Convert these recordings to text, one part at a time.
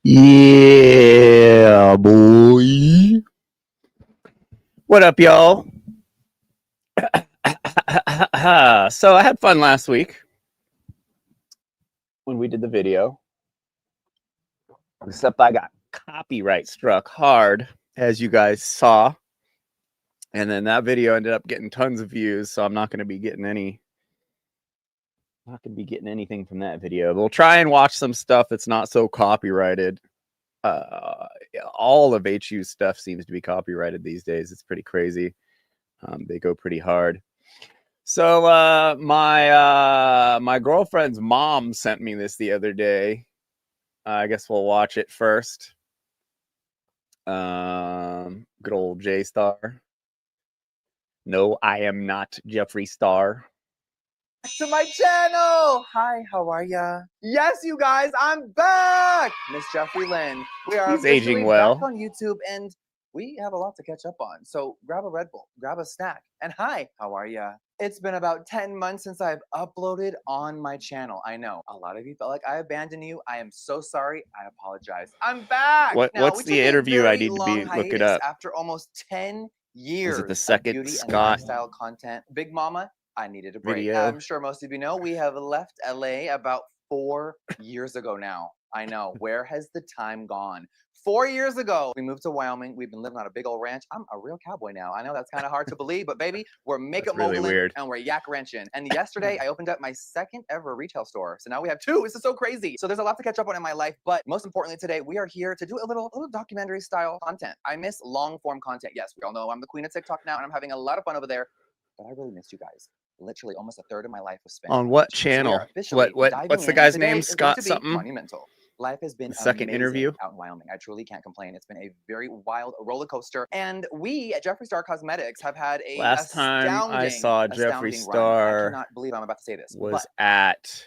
Yeah, boy. What up, y'all? So I had fun last week when we did the video, except I got copyright struck hard, as you guys saw. And then that video ended up getting tons of views, so I'm not going to be getting anything from that video. We'll try and watch some stuff that's not so copyrighted. All of HU's stuff seems to be copyrighted these days. It's pretty crazy. They go pretty hard. So my girlfriend's mom sent me this the other day. I guess we'll watch it first. Good old J Starr. No, I am not Jeffree Starr. To my channel. Hi, how are ya? Yes, you guys, I'm back. Miss Jeffree Lynn. We are He's aging well. back on YouTube, and we have a lot to catch up on. So grab a Red Bull, grab a snack, and hi, how are ya? It's been about 10 months since I've uploaded on my channel. I know a lot of you felt like I abandoned you. I am so sorry. I apologize. I'm back. What's the interview I need to be looking up? After almost 10 years. Is it the second beauty Scott and lifestyle content? Big Mama, I needed a break. video? I'm sure most of you know we have left LA about 4 years ago now. I know. Where has the time gone? 4 years ago, we moved to Wyoming. We've been living on a big old ranch. I'm a real cowboy now. I know that's kind of hard to believe, but baby, we're makeup really weird. and we're yak wrenching. And yesterday, I opened up my second ever retail store. So now we have 2. This is so crazy. So there's a lot to catch up on in my life, but most importantly today, we are here to do a little documentary style content. I miss long form content. Yes, we all know I'm the queen of TikTok now, and I'm having a lot of fun over there, but I really missed you guys. Literally almost a third of my life was spent on what channel? What's the guy's name? Scott something? Monumental. Life has been the second interview out in Wyoming. I truly can't complain. It's been a very wild roller coaster. And we at Jeffree Star Cosmetics have had a last time I saw Jeffree Star, I cannot believe I'm about to say this, was at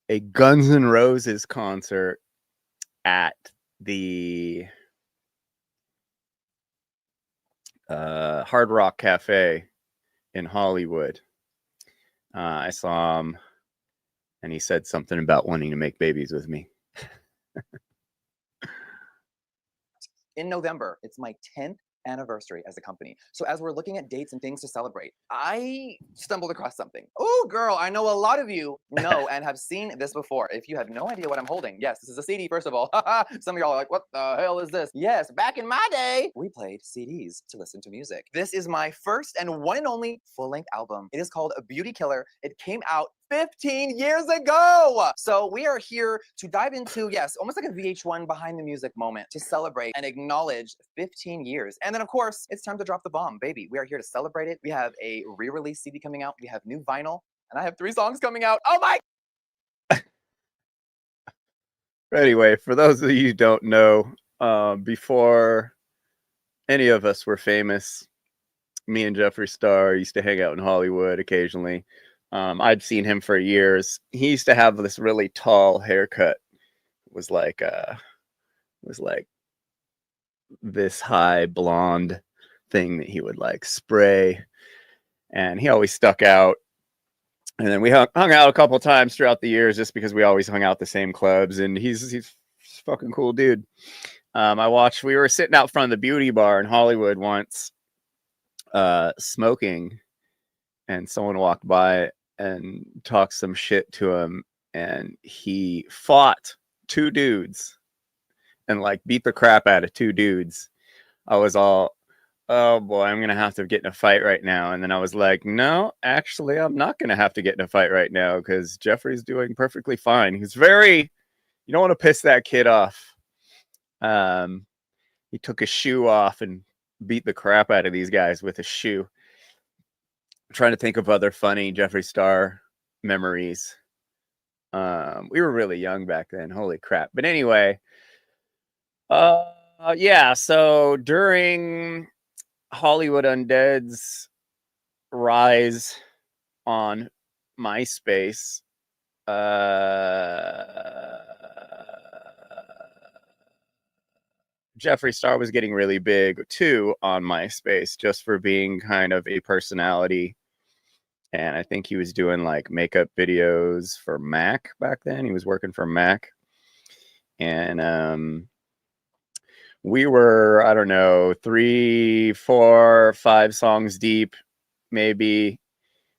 a Guns N' Roses concert at the Hard Rock Cafe in Hollywood. I saw him, and he said something about wanting to make babies with me. In November, it's my 10th anniversary as a company. So as we're looking at dates and things to celebrate, I stumbled across something. Oh, girl, I know a lot of you know and have seen this before. If you have no idea what I'm holding, yes, this is a CD, first of all. Some of y'all are like, what the hell is this? Yes, back in my day, we played CDs to listen to music. This is my first and one and only full-length album. It is called A Beauty Killer. It came out 15 years ago. So we are here to dive into, yes, almost like a VH1 behind the music moment to celebrate and acknowledge 15 years. And then of course, it's time to drop the bomb, baby. We are here to celebrate it. We have a re-release CD coming out. We have new vinyl, and I have 3 songs coming out. Oh my! Anyway, for those of you who don't know, before any of us were famous, me and Jeffree Star used to hang out in Hollywood occasionally. I'd seen him for years. He used to have this really tall haircut. It was like this high blonde thing that he would like spray, and he always stuck out. And then we hung out a couple times throughout the years, just because we always hung out the same clubs. And he's a fucking cool dude. We were sitting out front of the Beauty Bar in Hollywood once, smoking, and someone walked by and talked some shit to him, and he fought 2 dudes and like beat the crap out of 2 dudes. I was all, oh boy, I'm gonna have to get in a fight right now. And then I was like, no, actually, I'm not gonna have to get in a fight right now, because Jeffree's doing perfectly fine. He's you don't want to piss that kid off. He took his shoe off and beat the crap out of these guys with his shoe. I'm trying to think of other funny Jeffree Star memories. We were really young back then. Holy crap. But anyway, yeah, so during Hollywood Undead's rise on MySpace, Jeffree Star was getting really big too on MySpace, just for being kind of a personality. And I think he was doing like makeup videos for Mac back then. He was working for Mac. and we were, I don't know, 3, 4, 5 songs deep, maybe.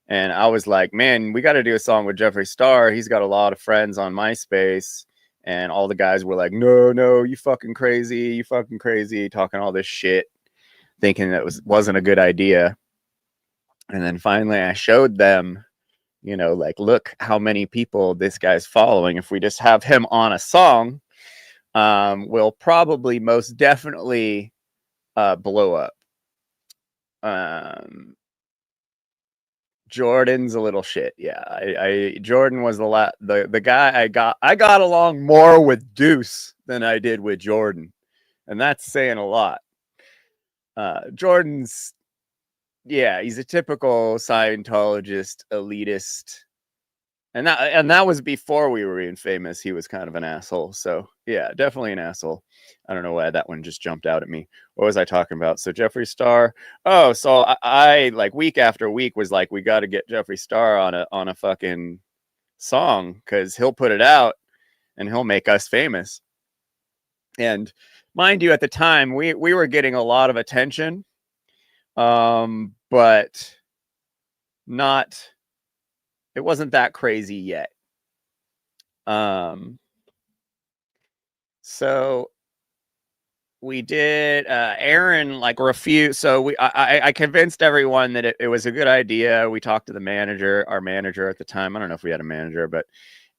And I was like, man, we got to do a song with Jeffree Starr. He's got a lot of friends on MySpace. And all the guys were like, no, you fucking crazy, talking all this shit, thinking that wasn't a good idea. And then finally I showed them, like, look how many people this guy's following. If we just have him on a song, we'll probably most definitely blow up. Jordan's a little shit. Yeah, Jordan was the guy I got along more with Deuce than I did with Jordan, and that's saying a lot. Jordan's, yeah, he's a typical Scientologist, elitist, and that was before we were even famous. He was kind of an asshole. So yeah, definitely an asshole. I don't know why that one just jumped out at me. What was I talking about? So Jeffree Starr. Oh, so I like week after week was like, we got to get Jeffree Starr on a fucking song because he'll put it out and he'll make us famous. And mind you, at the time we were getting a lot of attention, but not. It wasn't that crazy yet. So we did Aaron like refuse. So I convinced everyone that it was a good idea. We talked to the manager, our manager at the time. I don't know if we had a manager, but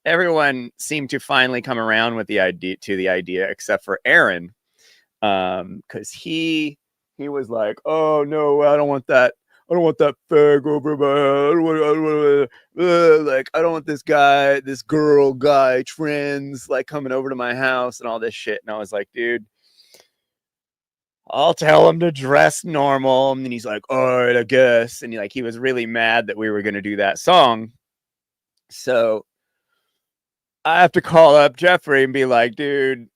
everyone seemed to finally come around with the idea except for Aaron. Because he was like, oh no, I don't want that. I don't want that fag over my. I don't want this guy, trends like coming over to my house and all this shit. And I was like, dude, I'll tell him to dress normal. And he's like, all right, I guess. And he was really mad that we were gonna do that song. So I have to call up Jeffree and be like, dude,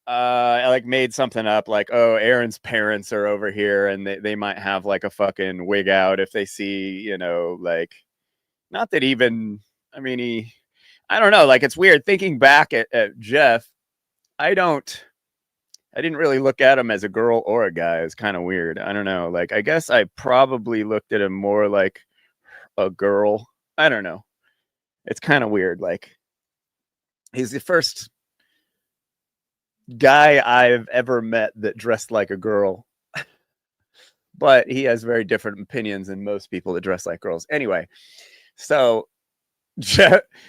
I like made something up like, oh, Aaron's parents are over here and they might have like a fucking wig out if they see, like, not that even, I mean, I don't know, like, it's weird thinking back at Jeff. I didn't really look at him as a girl or a guy. It's kind of weird. I don't know. Like, I guess I probably looked at him more like a girl. I don't know. It's kind of weird. Like, he's the first guy I've ever met that dressed like a girl. But he has very different opinions than most people that dress like girls. Anyway, so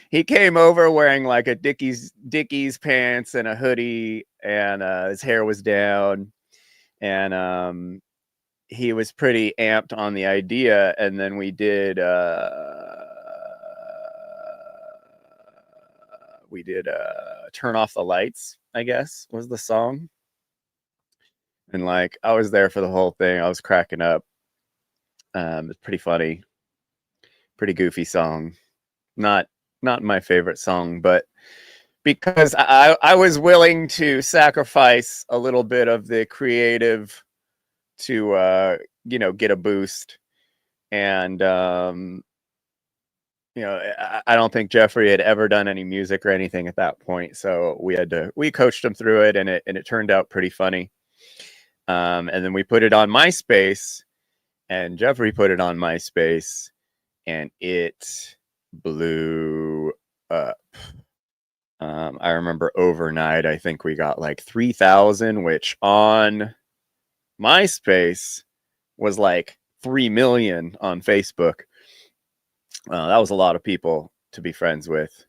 he came over wearing like a Dickies pants and a hoodie, and his hair was down, and he was pretty amped on the idea. And then we did Turn Off the Lights, I guess was the song. And like, I was there for the whole thing. I was cracking up. It's pretty funny, pretty goofy song. Not my favorite song, but because I was willing to sacrifice a little bit of the creative to get a boost. And I don't think Jeffree had ever done any music or anything at that point, so we coached him through it, and it turned out pretty funny. And then we put it on MySpace, and Jeffree put it on MySpace, and it blew up. I remember overnight, I think we got like 3,000, which on MySpace was like 3 million on Facebook. That was a lot of people to be friends with.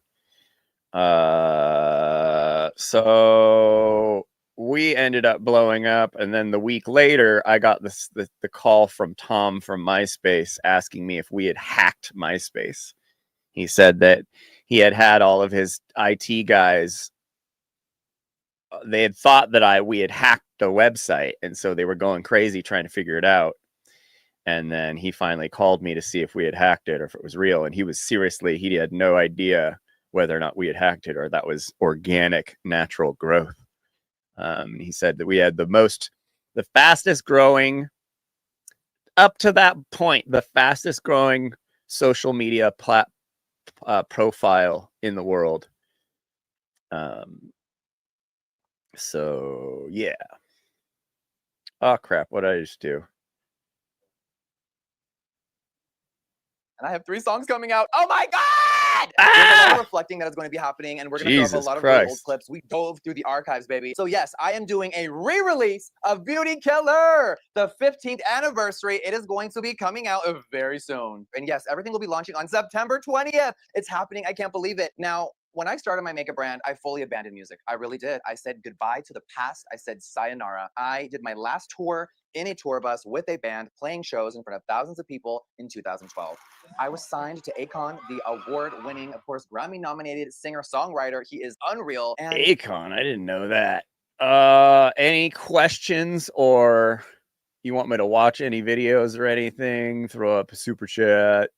So we ended up blowing up, and then the week later, I got the call from Tom from MySpace asking me if we had hacked MySpace. He said that he had all of his IT guys. They had thought that we had hacked the website, and so they were going crazy trying to figure it out. And then he finally called me to see if we had hacked it or if it was real. And he had no idea whether or not we had hacked it or that was organic, natural growth. He said that we had the fastest growing, up to that point, the fastest growing social media profile in the world. So yeah. Oh crap! What did I just do? And I have 3 songs coming out. Oh my God! There's a lot of reflecting that is going to be happening, and we're going to throw up a Jesus lot of really old Christ. clips. We dove through the archives, baby. So yes, I am doing a re-release of Beauty Killer, the 15th anniversary. It is going to be coming out very soon. And yes, everything will be launching on September 20th. It's happening. I can't believe it. Now, when I started my makeup brand, I fully abandoned music. I really did. I said goodbye to the past. I said sayonara. I did my last tour in a tour bus with a band, playing shows in front of thousands of people in 2012. I was signed to Akon, the award-winning, of course, Grammy-nominated singer-songwriter. He is unreal. And Akon, I didn't know that. Any questions, or you want me to watch any videos or anything? Throw up a super chat.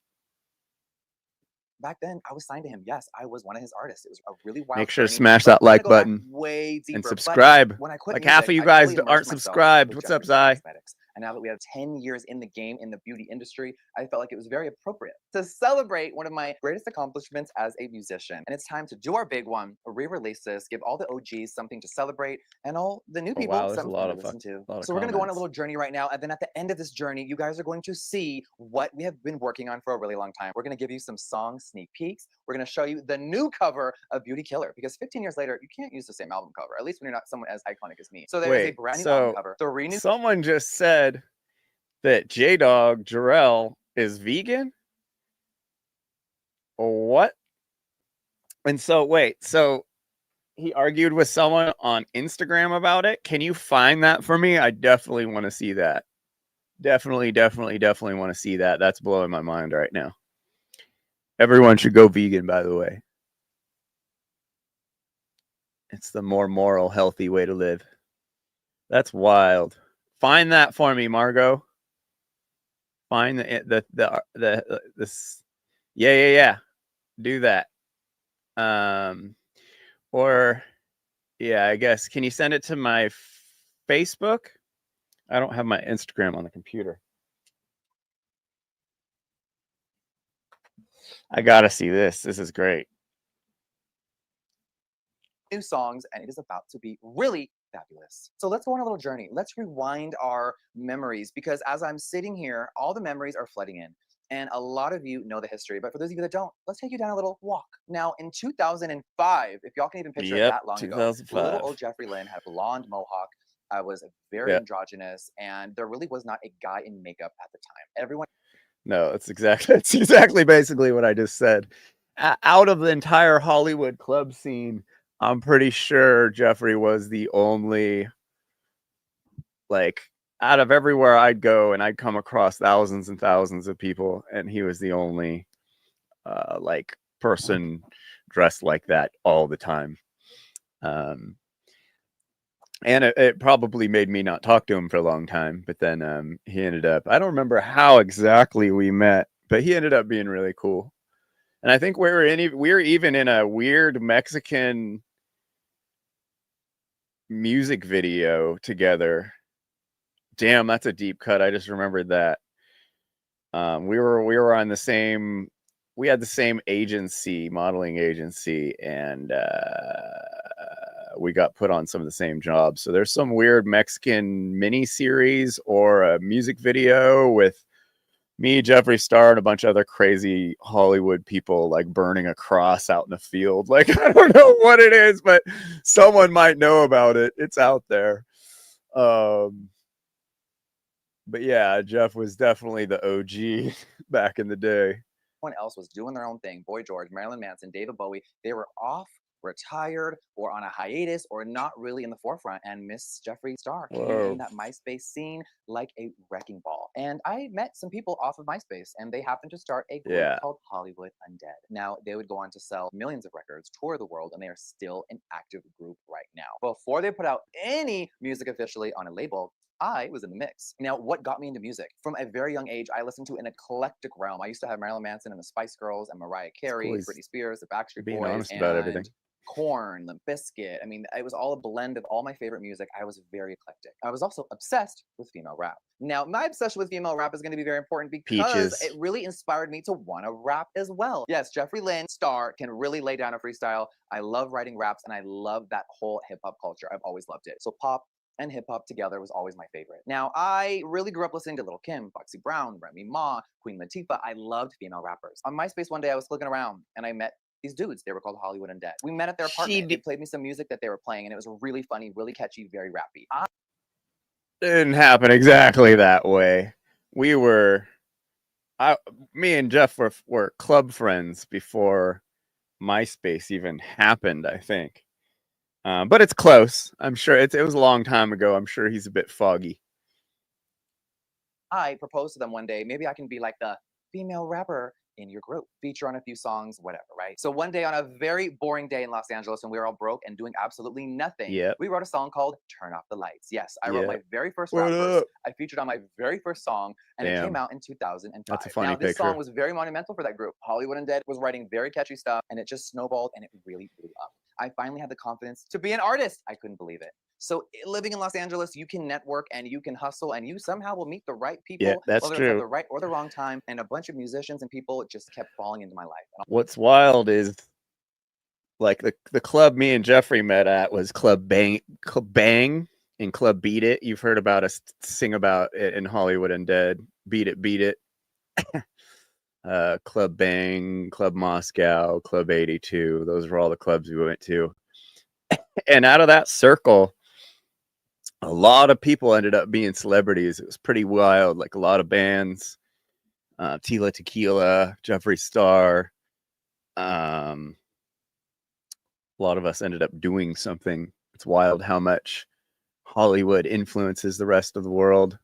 back then, I was signed to him. Yes, I was one of his artists. It was a really wild Make sure to journey, smash but that we're gonna like go back button way deeper. and But subscribe. when I quit Like music, half of you I guys fully aren't immersed myself subscribed. with What's up, Jeffree Zai? cosmetics. And now that we have 10 years in the game, in the beauty industry, I felt like it was very appropriate to celebrate one of my greatest accomplishments as a musician. And it's time to do our big one, re-release this, give all the OGs something to celebrate, and all the new Oh, people wow, there's a something lot to of listen to. lot of So we're gonna go on a comments. little journey right now, and then at the end of this journey, you guys are going to see what we have been working on for a really long time. We're gonna give you some song sneak peeks. We're gonna show you the new cover of Beauty Killer, because 15 years later, you can't use the same album cover, at least when you're not someone as iconic as me. So there is a Wait, brand new album so cover, 3 new someone just said that J-Dog Jarrell is vegan? What? And so wait, so he argued with someone on Instagram about it. Can you find that for me? I definitely want to see that. Definitely want to see that. That's blowing my mind right now. Everyone should go vegan, by the way. It's the more moral, healthy way to live. That's wild. Find that for me, Margot. Find this. Yeah. Do that. Or yeah, I guess. Can you send it to my Facebook? I don't have my Instagram on the computer. I gotta see this. This is great. new songs, and it is about to be really fabulous. So let's go on a little journey. Let's rewind our memories, because as I'm sitting here, all the memories are flooding in. And a lot of you know the history, but for those of you that don't, let's take you down a little walk. Now, in 2005, if y'all can even picture it that long ago, little 2005. old Jeffree Lynn had a blonde mohawk. I was very androgynous, and there really was not a guy in makeup at the time. Everyone. No, it's exactly basically what I just said. Out of the entire Hollywood club scene, I'm pretty sure Jeffree was the only, like, out of everywhere I'd go and I'd come across thousands and thousands of people, and he was the only like person dressed like that all the time. And it probably made me not talk to him for a long time, but then he ended up, I don't remember how exactly we met, but he ended up being really cool. And I think we were even in a weird Mexican music video together. Damn, that's a deep cut. I just remembered that. We were on the same, we had the same agency, modeling agency, and we got put on some of the same jobs. So there's some weird Mexican mini series or a music video with me, Jeffree Starr, and a bunch of other crazy Hollywood people, like burning a cross out in the field. Like, I don't know what it is, but someone might know about it. It's out there. But yeah, Jeff was definitely the OG back in the day. Everyone else was doing their own thing. Boy George, Marilyn Manson, David Bowie, they were off, retired, or on a hiatus, or not really in the forefront. And Miss Jeffree Starr came in that MySpace scene like a wrecking ball. And I met some people off of MySpace, and they happened to start a group called Hollywood Undead. Now, they would go on to sell millions of records, tour the world, and they are still an active group right now. Before they put out any music officially on a label, I was in the mix. Now, what got me into music? From a very young age, I listened to an eclectic realm. I used to have Marilyn Manson and the Spice Girls and Mariah Carey, Britney Spears, the Backstreet Boys, honest about everything. Korn, Limp Bizkit. I mean, it was all a blend of all my favorite music. I was very eclectic. I was also obsessed with female rap. Now, my obsession with female rap is going to be very important because Peaches. it really inspired me to want to rap as well. Yes, Jeffree Lynn, Starr, can really lay down a freestyle. I love writing raps, and I love that whole hip-hop culture. I've always loved it. So pop and hip-hop together was always my favorite. Now, I really grew up listening to Lil' Kim, Foxy Brown, Remy Ma, Queen Latifah. I loved female rappers. On MySpace one day, I was looking around, and I met these dudes. They were called Hollywood Undead. We met at their apartment. They played me some music that they were playing, and it was really funny, really catchy, very rappy. Didn't happen exactly that way. We were, me and Jeff were club friends before MySpace even happened, I think. But it's close. I'm sure it was a long time ago. I'm sure he's a bit foggy. I proposed to them one day, maybe I can be like the female rapper in your group, feature on a few songs, whatever, right? So one day on a very boring day in Los Angeles when we were all broke and doing absolutely nothing, we wrote a song called Turn Off the Lights. Yes, I wrote my very first rap verse. I featured on my very first song, and it came out in 2005. That's a funny this song was very monumental for that group. Hollywood Undead was writing very catchy stuff, and it just snowballed, and it really blew up. I finally had the confidence to be an artist. I couldn't believe it. So living in Los Angeles, you can network and you can hustle and you somehow will meet the right people, Yeah, that's whether true. it's at the right or the wrong time. And a bunch of musicians and people just kept falling into my life. What's wild is like the club me and Jeffree met at was Club Bang and Club Beat It. You've heard about us sing about it in Hollywood Undead. Beat It, Beat It. Club Bang, Club Moscow, Club 82. Those were all the clubs we went to. And out of that circle, a lot of people ended up being celebrities. It was pretty wild. Like a lot of bands, Tila Tequila, Jeffree Starr. A lot of us ended up doing something. It's wild how much Hollywood influences the rest of the world.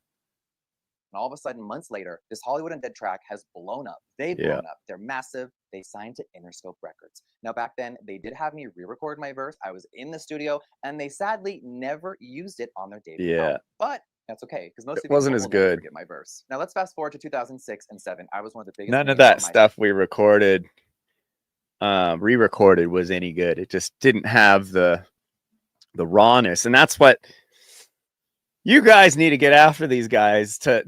And all of a sudden, months later, this Hollywood Undead track has blown up. They've blown up. They're massive. They signed to Interscope Records. Now, back then, they did have me re-record my verse. I was in the studio, and they sadly never used it on their debut album. But that's okay, because most of you wasn't as good. Forget my verse. Now, let's fast forward to 2006 and 7. I was one of the biggest. None of that stuff we recorded, re-recorded was any good. It just didn't have the rawness, and that's what you guys need to get after these guys to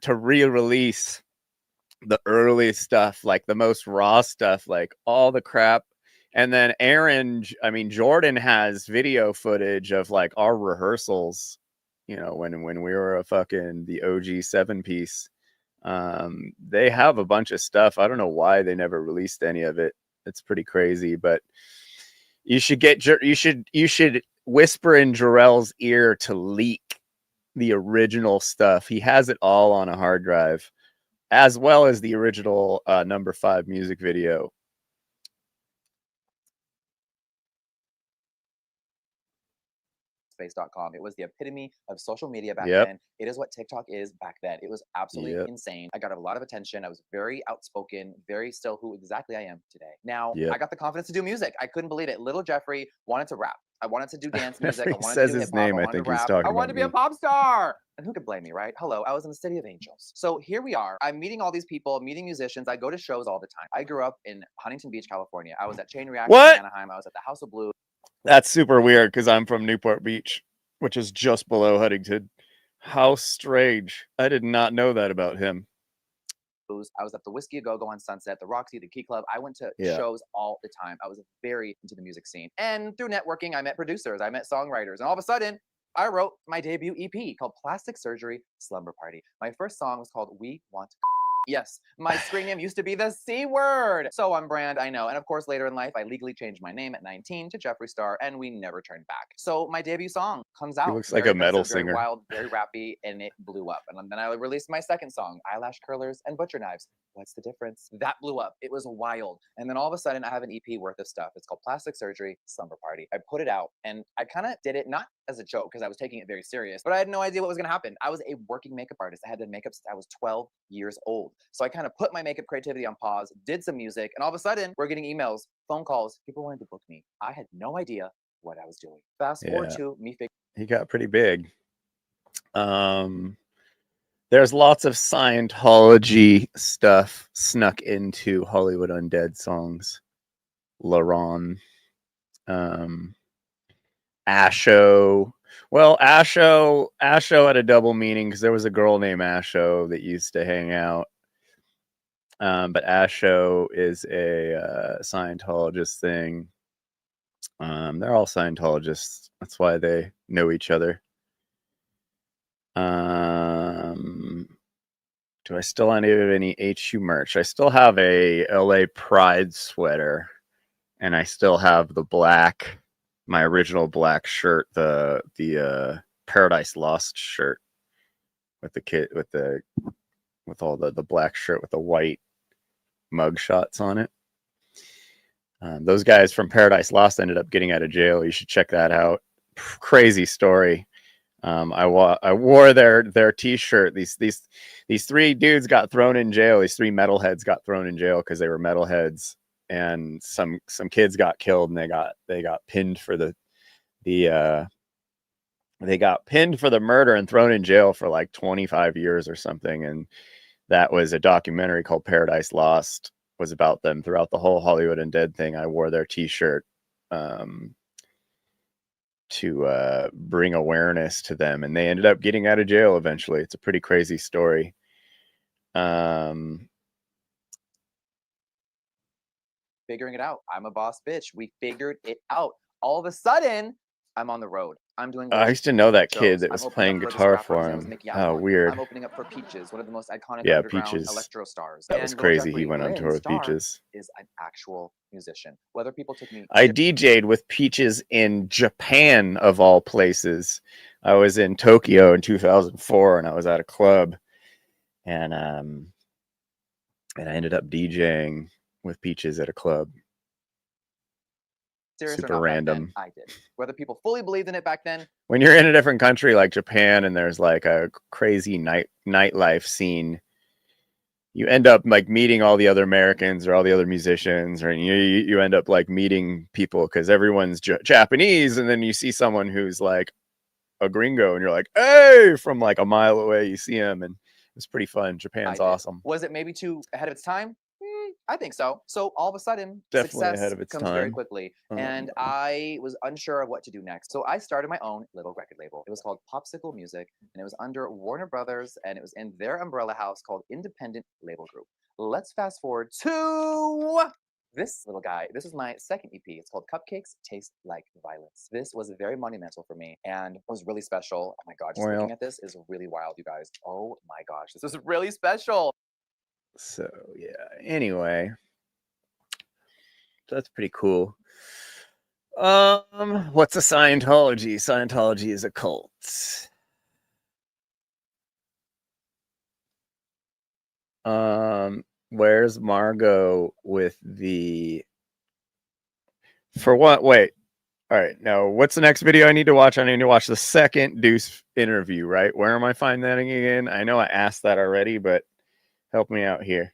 re-release the early stuff, like the most raw stuff, like all the crap. And then Jordan has video footage of like our rehearsals, you know, when we were the OG 7-piece. They have a bunch of stuff. I don't know why they never released any of it. It's pretty crazy, but you should whisper in Jarrell's ear to leak the original stuff. He has it all on a hard drive, as well as the original number 5 music video. MySpace.com. It was the epitome of social media back then. It is what TikTok is back then. It was absolutely insane. I got a lot of attention. I was very outspoken, very still who exactly I am today. Now, I got the confidence to do music. I couldn't believe it. Little Jeffree wanted to rap. I wanted to do dance music. I wanted to do hip-hop. I wanted to rap. I wanted to be a pop star. And who could blame me, right? Hello, I was in the City of Angels. So here we are. I'm meeting all these people, meeting musicians. I go to shows all the time. I grew up in Huntington Beach, California. I was at Chain Reaction in Anaheim. I was at the House of Blues. That's super weird because I'm from Newport Beach, which is just below Huntington. How strange. I did not know that about him. I was at the Whiskey A Go Go on Sunset, the Roxy, the Key Club. I went to shows all the time. I was very into the music scene. And through networking, I met producers, I met songwriters. And all of a sudden, I wrote my debut EP called Plastic Surgery Slumber Party. My first song was called We Want. Yes, my screen name used to be the C word. So on brand, I know. And of course, later in life, I legally changed my name at 19 to Jeffree Starr, and we never turned back. So my debut song comes out. He looks like a metal singer. Very wild, very rappy, and it blew up. And then I released my second song, Eyelash Curlers and Butcher Knives. What's the difference? That blew up. It was wild. And then all of a sudden, I have an EP worth of stuff. It's called Plastic Surgery Slumber Party. I put it out, and I kind of did it not as a joke because I was taking it very serious, but I had no idea what was going to happen. I was a working makeup artist. I had done makeup since I was 12 years old. So I kind of put my makeup creativity on pause, did some music, and all of a sudden, we're getting emails, phone calls. People wanted to book me. I had no idea what I was doing. Fast forward to me figuring. He got pretty big. There's lots of Scientology stuff snuck into Hollywood Undead songs. LaRon. Asho. Well, Asho had a double meaning because there was a girl named Asho that used to hang out. But Asho is a Scientologist thing. They're all Scientologists. That's why they know each other. Do I still have any HU merch? I still have a LA Pride sweater, and I still have the my original black shirt, the Paradise Lost shirt with the kid with all the black shirt with the white mug shots on it. Those guys from Paradise Lost ended up getting out of jail. You should check that out. Crazy story. I wore their T-shirt. These three dudes got thrown in jail. These three metalheads got thrown in jail because they were metalheads, and some kids got killed, and they got pinned for the murder and thrown in jail for like 25 years or something. And that was a documentary called Paradise Lost. Was about them throughout the whole Hollywood Undead thing. I wore their T-shirt to bring awareness to them, and they ended up getting out of jail eventually. It's a pretty crazy story. Figuring it out. I'm a boss bitch. We figured it out. All of a sudden, I'm on the road. I'm doing. I used to know that kid that was playing guitar for him. Oh, weird. I'm opening up for Peaches, one of the most iconic underground Peaches. electro stars. That was crazy. He went on tour with Peaches. Is an actual musician. Whether people take me, I DJ'd with Peaches in Japan of all places. I was in Tokyo in 2004, and I was at a club, and I ended up DJing with Peaches at a club. Super random. I did. Whether people fully believed in it back then. When you're in a different country like Japan and there's like a crazy nightlife scene, you end up like meeting all the other Americans or all the other musicians, or you end up like meeting people because everyone's Japanese, and then you see someone who's like a gringo, and you're like, hey, from like a mile away, you see him, and it's pretty fun. Japan's awesome. Was it maybe too ahead of its time? I think so. So all of a sudden, definitely success ahead of its comes time. very quickly, and I was unsure of what to do next. So I started my own little record label. It was called Popsicle Music, and it was under Warner Brothers, and it was in their umbrella house called Independent Label Group. Let's fast forward to this little guy. This is my second EP. It's called Cupcakes Taste Like Violence. This was very monumental for me and was really special. Oh my God, just looking at this is really wild, you guys. Oh my gosh, this is really special. So yeah, anyway, that's pretty cool. What's a Scientology? Scientology is a cult. Where's Margot with the for what? Wait. All right. Now, what's the next video I need to watch? I need to watch the second Deuce interview, right? Where am I finding that again? I know I asked that already, but help me out here.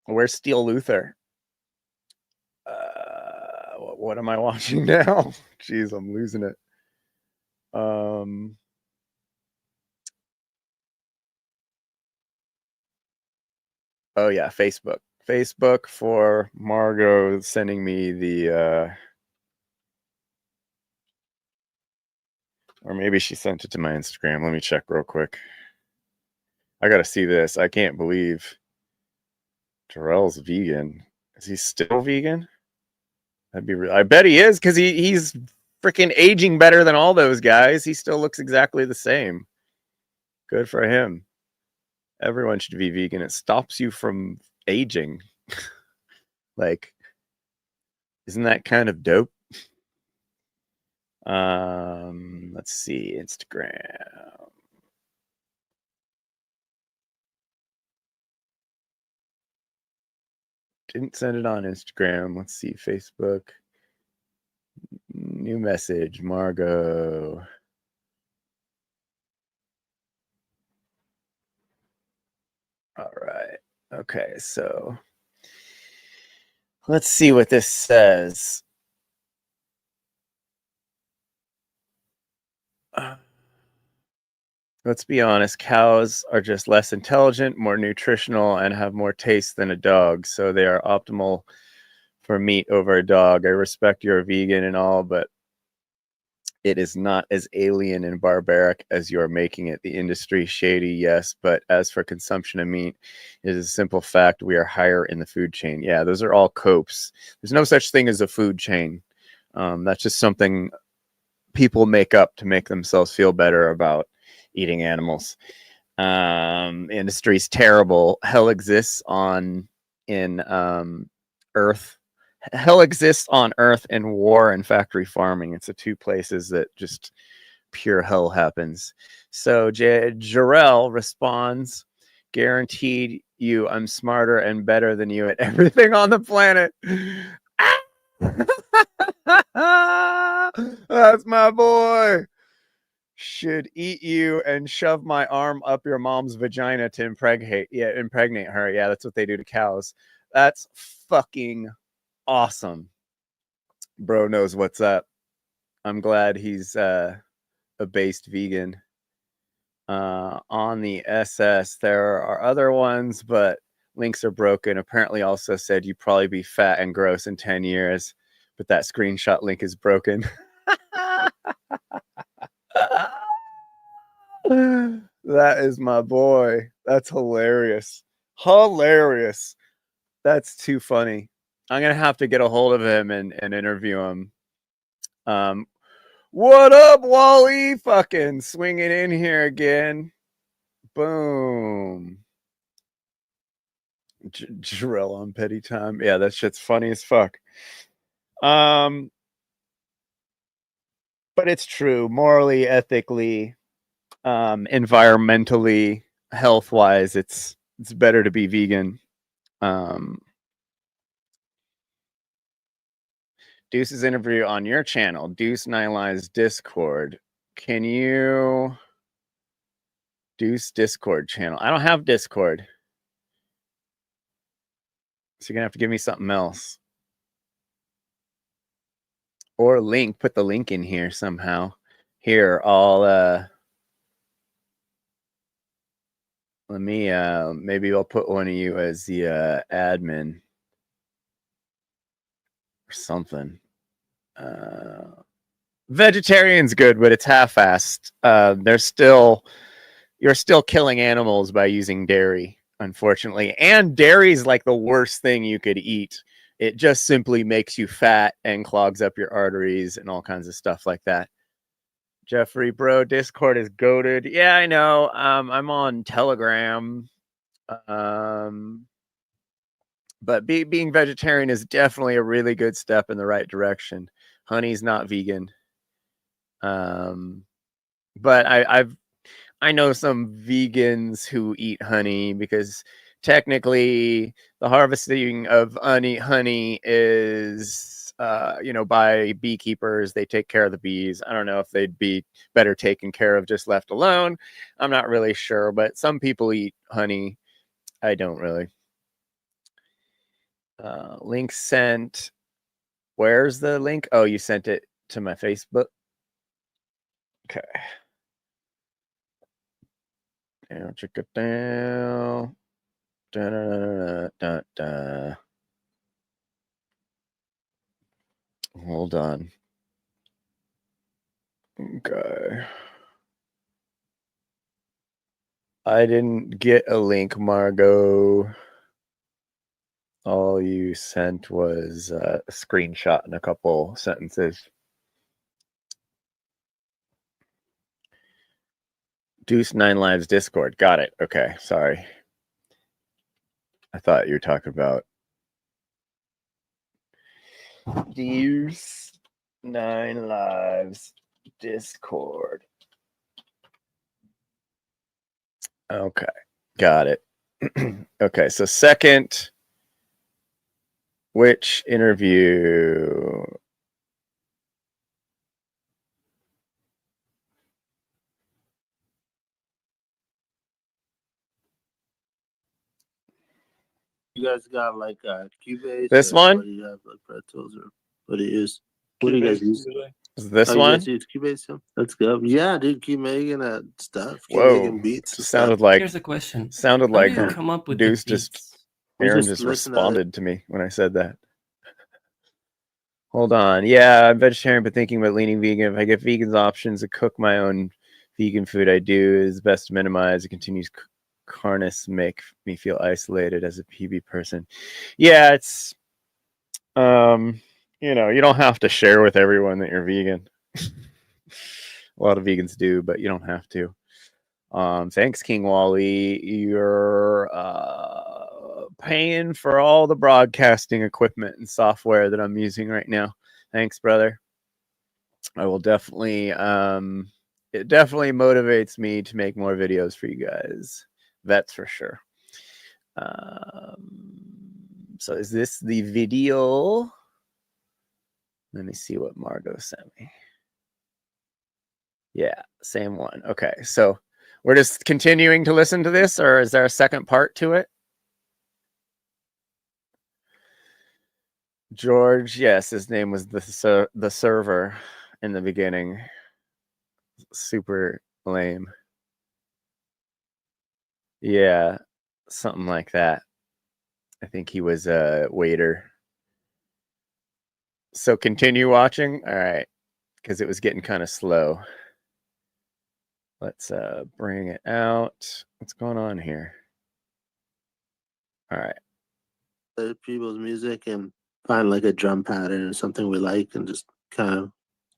Where's Steel Luther? What am I watching now? Jeez, I'm losing it. Oh yeah, Facebook. Facebook for Margot sending me the or maybe she sent it to my Instagram. Let me check real quick. I gotta see this. I can't believe Jarrell's vegan. Is he still vegan? That'd be I bet he is, because he's freaking aging better than all those guys. He still looks exactly the same. Good for him. Everyone should be vegan. It stops you from aging. Like, isn't that kind of dope? Let's see, Instagram. Didn't send it on Instagram. Let's see, Facebook. New message, Margot. All right. Okay, so let's see what this says. Let's be honest, cows are just less intelligent, more nutritional, and have more taste than a dog. So they are optimal for meat over a dog. I respect you're a vegan and all, but it is not as alien and barbaric as you're making it. The industry shady, yes, but as for consumption of meat, it is a simple fact we are higher in the food chain. Yeah, those are all copes. There's no such thing as a food chain. That's just something people make up to make themselves feel better about eating animals. Industry's terrible. Hell exists on in Earth. Hell exists on Earth in war and factory farming. It's the two places that just pure hell happens. So Jarrell responds, guaranteed you I'm smarter and better than you at everything on the planet. That's my boy. Should eat you and shove my arm up your mom's vagina to impregnate her. Yeah, that's what they do to cows. That's fucking awesome. Bro knows what's up. I'm glad he's a based vegan. On the SS, there are other ones, but links are broken. Apparently, also said you'd probably be fat and gross in 10 years, but that screenshot link is broken. That is my boy. That's hilarious. Hilarious. That's too funny. I'm gonna have to get a hold of him and interview him. What up, Wally? Fucking swinging in here again. Boom. Drill on petty time. Yeah, that shit's funny as fuck. But it's true. Morally, ethically, environmentally, health wise, it's better to be vegan. Deuce's interview on your channel, Deuce Nyline's Discord. Can you Deuce Discord channel? I don't have Discord. So you're gonna have to give me something else. Or link, put the link in here somehow. Here, I'll let me maybe I'll put one of you as the admin or something. Vegetarian's good, but it's half-assed. You're still killing animals by using dairy, unfortunately. And dairy's like the worst thing you could eat. It just simply makes you fat and clogs up your arteries and all kinds of stuff like that. Jeffree, bro, Discord is goated. Yeah, I know. I'm on Telegram. But being vegetarian is definitely a really good step in the right direction. Honey's not vegan. But I know some vegans who eat honey because technically the harvesting of honey is by beekeepers. They take care of the bees. I don't know if they'd be better taken care of just left alone. I'm not really sure, but some people eat honey. I don't really. Link sent. Where's the link? Oh, you sent it to my Facebook. Okay. Now check it down. Da, da, da, da. Hold on. Okay. I didn't get a link, Margot. All you sent was a screenshot and a couple sentences. Deuce 9 Lives Discord. Got it. Okay. Sorry. I thought you were talking about Deuce 9 Lives Discord. Okay. Got it. Okay. So second, which interview? You guys got like Cubase? This one? What do you have like Pro Tools or what do you use? What do you guys use? Is this Oh, you one? guys use Cubase too? Let's go. Yeah, dude, keep making stuff. Keep Whoa. making beats and Sounded stuff. like Here's a question. sounded How do like you come up with Deuce the just beats? We Aaron just just listen to responded to me when I said that. Hold on. Yeah, I'm vegetarian, but thinking about leaning vegan. If I get vegans options to cook my own vegan food, I do is best to minimize. It continues carness make me feel isolated as a PB person. Yeah, it's you know, you don't have to share with everyone that you're vegan. A lot of vegans do, but you don't have to. Thanks, King Wally. You're paying for all the broadcasting equipment and software that I'm using right now. Thanks, brother. I will definitely it definitely motivates me to make more videos for you guys. That's for sure. So is this the video? Let me see what Margot sent me. Yeah, same one. Okay, so we're just continuing to listen to this, or is there a second part to it? George, yes, his name was the server in the beginning. Super lame. Yeah, something like that. I think he was a waiter. So continue watching. All right, because it was getting kind of slow. Let's bring it out. What's going on here? All right. People's music and find like a drum pattern or something we like and just kind of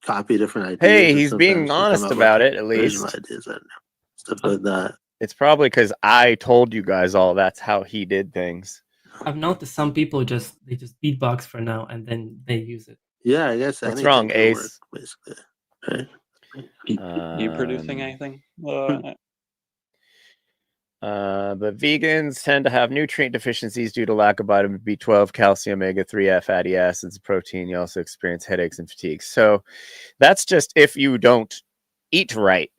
copy different ideas. Hey, and he's being sometimes we come honest up with about it, at original least. ideas. I don't know. Stuff like that. It's probably because I told you guys all that's how he did things. I've noticed some people just beatbox for now and then they use it. Yeah, I guess What's anything wrong, can Ace? work, basically. Right? You producing anything? But vegans tend to have nutrient deficiencies due to lack of vitamin B12, calcium, omega-3 fatty acids, protein. You also experience headaches and fatigue. So that's just if you don't eat right.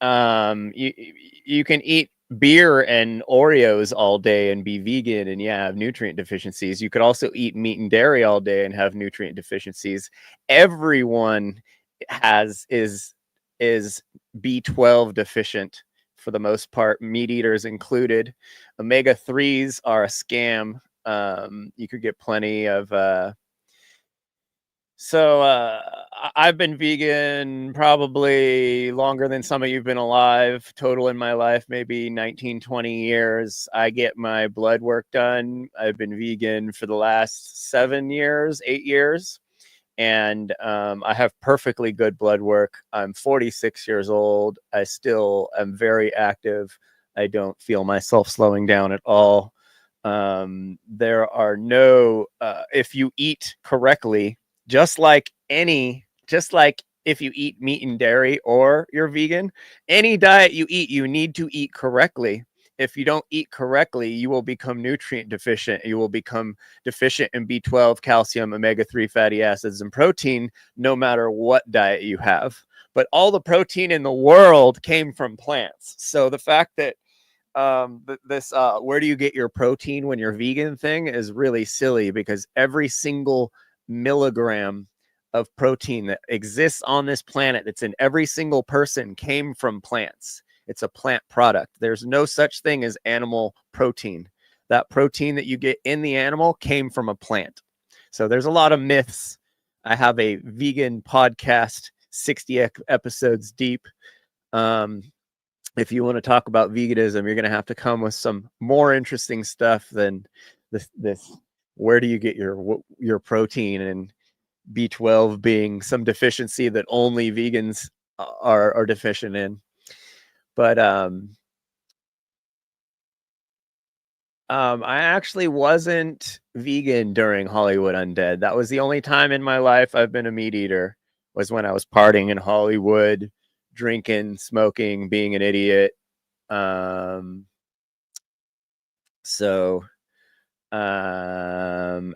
You can eat beer and Oreos all day and be vegan and have nutrient deficiencies. You could also eat meat and dairy all day and have nutrient deficiencies. Everyone is B12 deficient for the most part, meat eaters included. Omega-3s are a scam. You could get plenty of I've been vegan probably longer than some of you've been alive. Total in my life, maybe 19, 20 years. I get my blood work done. I've been vegan for the last 7 years, 8 years. And I have perfectly good blood work. I'm 46 years old. I still am very active. I don't feel myself slowing down at all. There are no, if you eat correctly, just like if you eat meat and dairy or you're vegan, any diet you eat, you need to eat correctly. If you don't eat correctly, you will become nutrient deficient. You will become deficient in B12, calcium, omega-3 fatty acids, and protein, no matter what diet you have. But all the protein in the world came from plants. So the fact that where do you get your protein when you're vegan thing is really silly, because every single milligram of protein that exists on this planet, that's in every single person, came from plants. It's a plant product. There's no such thing as animal protein. That protein that you get in the animal came from a plant. So there's a lot of myths. I have a vegan podcast, 60 episodes deep. If you want to talk about veganism, you're going to have to come with some more interesting stuff than this. Where do you get your protein, and B12 being some deficiency that only vegans are deficient in? But I actually wasn't vegan during Hollywood Undead. That was the only time in my life I've been a meat eater, was when I was partying in Hollywood, drinking, smoking, being an idiot.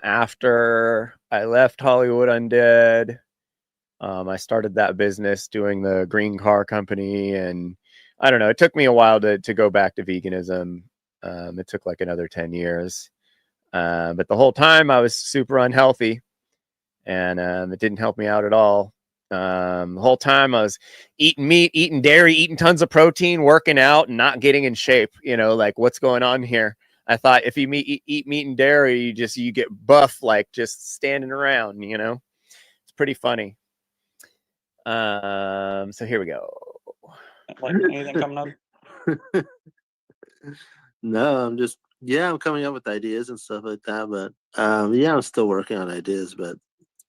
After I left Hollywood Undead, I started that business doing the green car company, and I don't know, it took me a while to go back to veganism. It took like another 10 years. But the whole time I was super unhealthy, and it didn't help me out at all. The whole time I was eating meat, eating dairy, eating tons of protein, working out, and not getting in shape. You know, like what's going on here? I thought if you eat meat and dairy, you get buff, like just standing around. You know, it's pretty funny. So here we go. Like anything coming up? No, I'm coming up with ideas and stuff like that. But yeah, I'm still working on ideas, but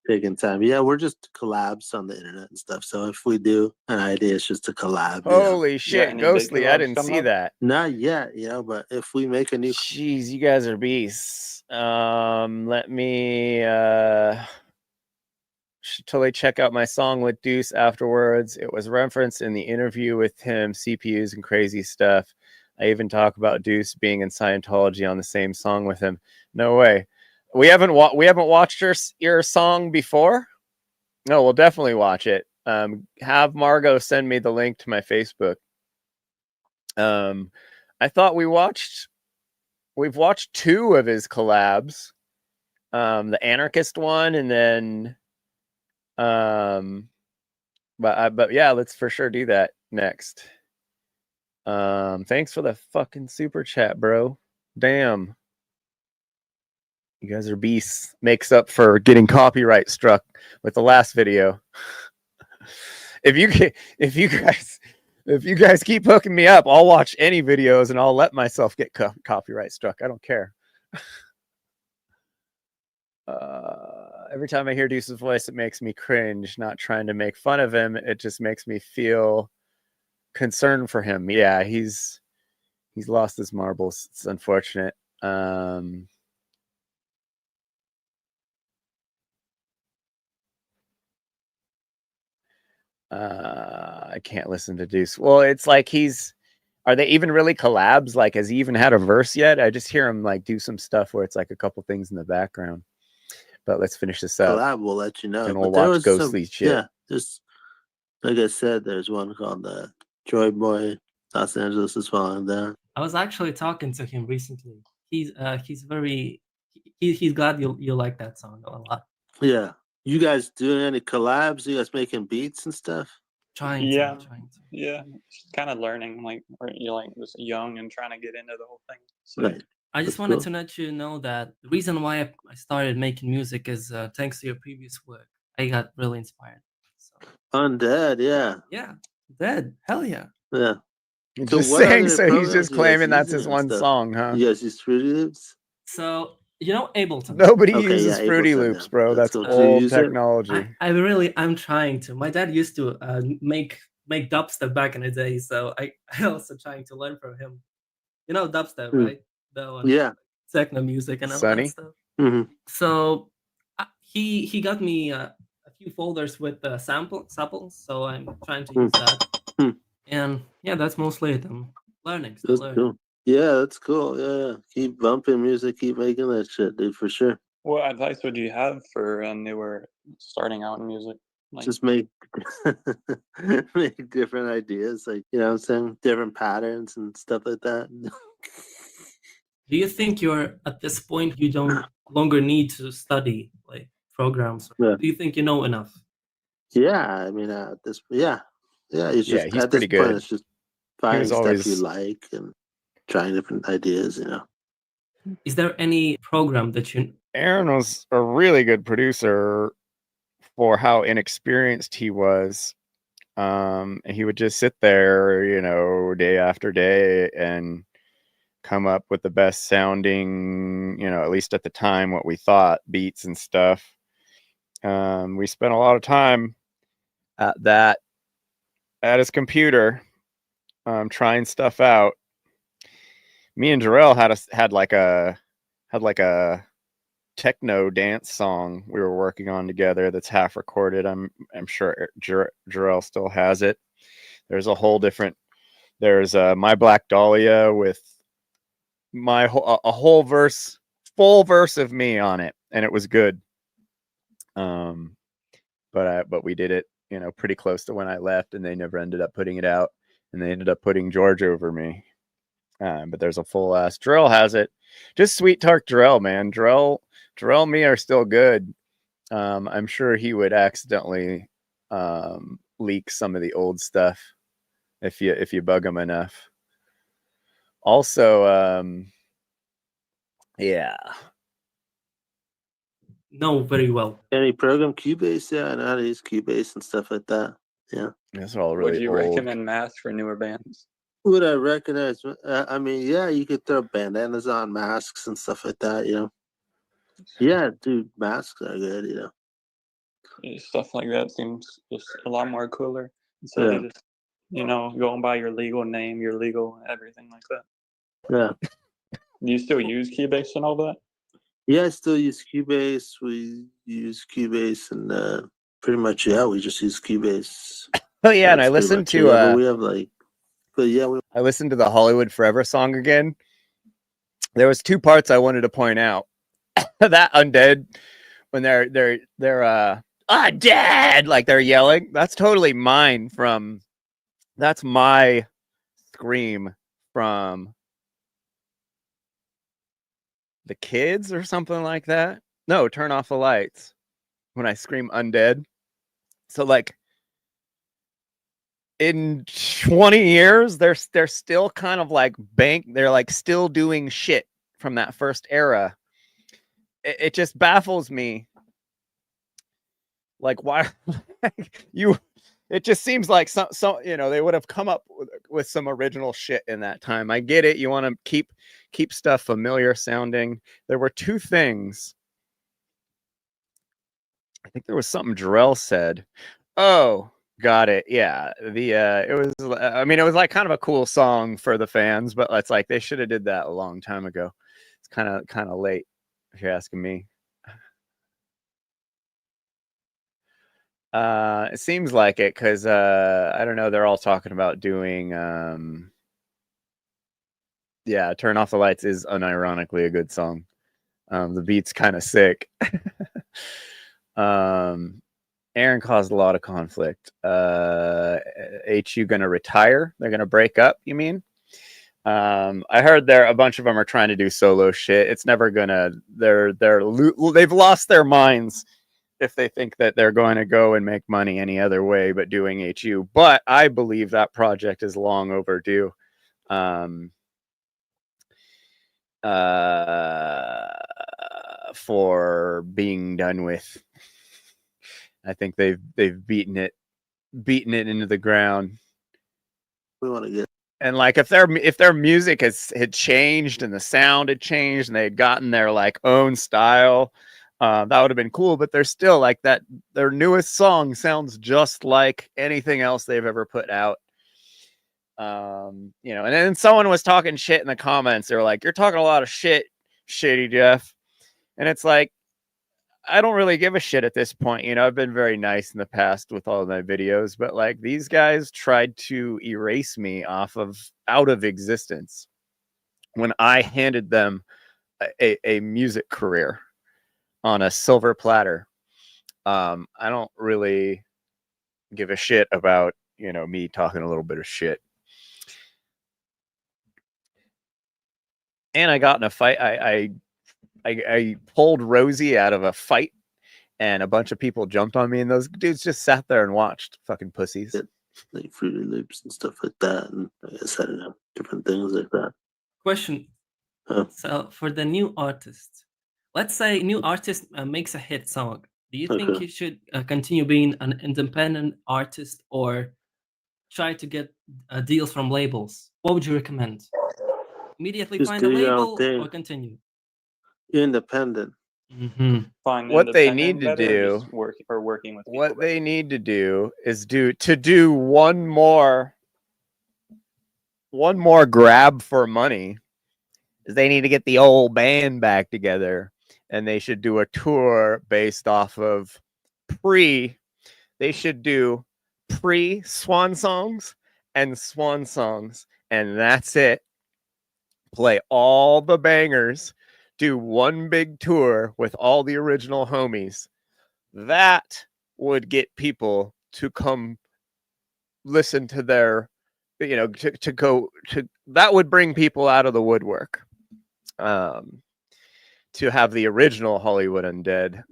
taking time. Yeah, we're just collabs on the internet and stuff. So if we do an idea, it's just a collab. Holy shit, any big Ghostly! I collabs didn't coming see up? that. Not yet, but if we make a new, Jeez, you guys are beasts. Let me should totally check out my song with Deuce afterwards. It was referenced in the interview with him, CPUs and crazy stuff. I even talk about Deuce being in Scientology on the same song with him. No way. We haven't watched your song before. No, we'll definitely watch it. Have Margot send me the link to my Facebook. I thought we've watched 2 of his collabs. The Anarchist one, and then but yeah, let's for sure do that next. Thanks for the fucking super chat, bro. Damn. You guys are beasts. Makes up for getting copyright struck with the last video. If you guys keep hooking me up, I'll watch any videos and I'll let myself get copyright struck. I don't care. Every time I hear Deuce's voice, it makes me cringe. Not trying to make fun of him. It just makes me feel concerned for him. Yeah, he's lost his marbles. It's unfortunate. I can't listen to Deuce. Well, it's like are they even really collabs? Like, has he even had a verse yet? I just hear him like do some stuff where it's like a couple things in the background. But let's finish this up. collab, we'll let you know. And we'll But watch Ghostly shit. Yeah, just like I said, there's one called the Joy Boy. Los Angeles is falling down. I was actually talking to him recently. He's very he's glad you like that song a lot. Yeah. You guys doing any collabs? You guys making beats and stuff? Trying Yeah. to. Yeah, kind of learning. Like, you're like just young and trying to get into the whole thing. So Right. I just That's wanted cool. to let you know that the reason why I started making music is thanks to your previous work. I got really inspired. So Undead, yeah. yeah, Dead, hell yeah. Yeah. Just what saying, other so he's programs just do you guys claiming that's use his and one stuff? song, huh? You guys use Fruity Loops? So you know Ableton. Nobody Okay, uses yeah, Fruity Ableton, Loops, yeah. bro. That's That's cool. Do you old use it? technology. I'm trying to. My dad used to make dubstep back in the day, so I also trying to learn from him. You know dubstep, right? The one, Yeah. techno music and all Sunny? that stuff. Mm-hmm. So he got me a few folders with samples, so I'm trying to use that. And yeah, that's mostly it. I'm learning, still That's learning. cool. Yeah, that's cool. Yeah. Keep bumping music, keep making that shit, dude, for sure. what advice would you have for a newer starting out in music? Like, Just make make different ideas, like, you know what I'm saying? Different patterns and stuff like that. Do you think you're at this point you don't longer need to study like programs? Yeah. Do you think you know enough? Yeah, I mean, it's just Yeah, he's at this pretty point, good. it's just finding was stuff always- you like and trying different ideas, you know. Is there any program that you Aaron was a really good producer for how inexperienced he was. And he would just sit there, you know, day after day and come up with the best sounding, you know, at least at the time, what we thought, beats and stuff. We spent a lot of time at his computer, trying stuff out. Me and Jarrell had like a techno dance song we were working on together that's half recorded. I'm sure Jarrell still has it. There's a whole different. There's My Black Dahlia with a whole verse, full verse of me on it, and it was good. But we did it, you know, pretty close to when I left, and they never ended up putting it out, and they ended up putting George over me. But there's a full ass. Jarrell has it. Just sweet talk Jarrell, man. Jarrell and me are still good. I'm sure he would accidentally leak some of the old stuff if you bug them enough. Also, yeah. No, very well. Any program Cubase? Yeah, I know how to use Cubase and stuff like that. Yeah. These are all Would really you old. recommend Mask for newer bands? Would I recognize? I mean, yeah, you could throw bandanas on, masks and stuff like that. You know. Yeah, dude, masks are good. You know. Stuff like that seems just a lot more cooler instead Yeah. of just, going by your legal name, your legal everything like that. Yeah. Do you still use Keybase and all that? Yeah, I still use Cubase. We use Cubase, and pretty much, yeah, we just use Cubase. Oh yeah, and I That's pretty listened much it. to Yeah, but we have I listened to the Hollywood Forever song again. There was 2 parts I wanted to point out. That Undead, when they're Undead, like they're yelling. That's totally mine from. That's my scream from the Kids or something like that. No, Turn Off the Lights. When I scream Undead. So like in 20 years, they're still kind of like they're like still doing shit from that first era. It just baffles me. Like why it just seems like some they would have come up with some original shit in that time. I get it. You want to keep stuff familiar sounding. There were 2 things. I think there was something Jarrell said. Oh, got it. Yeah. It was it was like kind of a cool song for the fans, but it's like they should have did that a long time ago. It's kind of late if you're asking me. It seems like it because I don't know, they're all talking about doing Turn Off the Lights is unironically a good song. The beat's kind of sick. Aaron caused a lot of conflict. HU gonna retire? They're gonna break up, you mean? I heard a bunch of them are trying to do solo shit. It's never gonna. They've lost their minds if they think that they're going to go and make money any other way but doing HU. But I believe that project is long overdue. For being done with. I think they've beaten it into the ground. We want to get. And like if their music had changed and the sound had changed and they had gotten their like own style, that would have been cool. But they're still like that. Their newest song sounds just like anything else they've ever put out. And then someone was talking shit in the comments. They were like, "You're talking a lot of shit, Shady Jeff," and it's like, I don't really give a shit at this point. I've been very nice in the past with all of my videos, but like these guys tried to erase me out of existence when I handed them a music career on a silver platter. I don't really give a shit about, me talking a little bit of shit. And I got in a fight. I pulled Rosie out of a fight, and a bunch of people jumped on me, and those dudes just sat there and watched. Fucking pussies. Like Fruity Loops and stuff like that, and I guess I don't know, different things like that. Question. So for the new artist, let's say new artist makes a hit song. Do you think he should continue being an independent artist or try to get deals from labels? What would you recommend? Immediately Just find do a your own label thing. or continue? Independent. Find what they independent need to better or do, just working with people what better? they need to do is do one more grab for money. Is they need to get the old band back together, and they should do a tour based off of they should do pre-Swan songs and Swan songs, and that's it. Play all the bangers, do one big tour with all the original homies. That would get people to come listen to their, to go to, that would bring people out of the woodwork. To have the original Hollywood Undead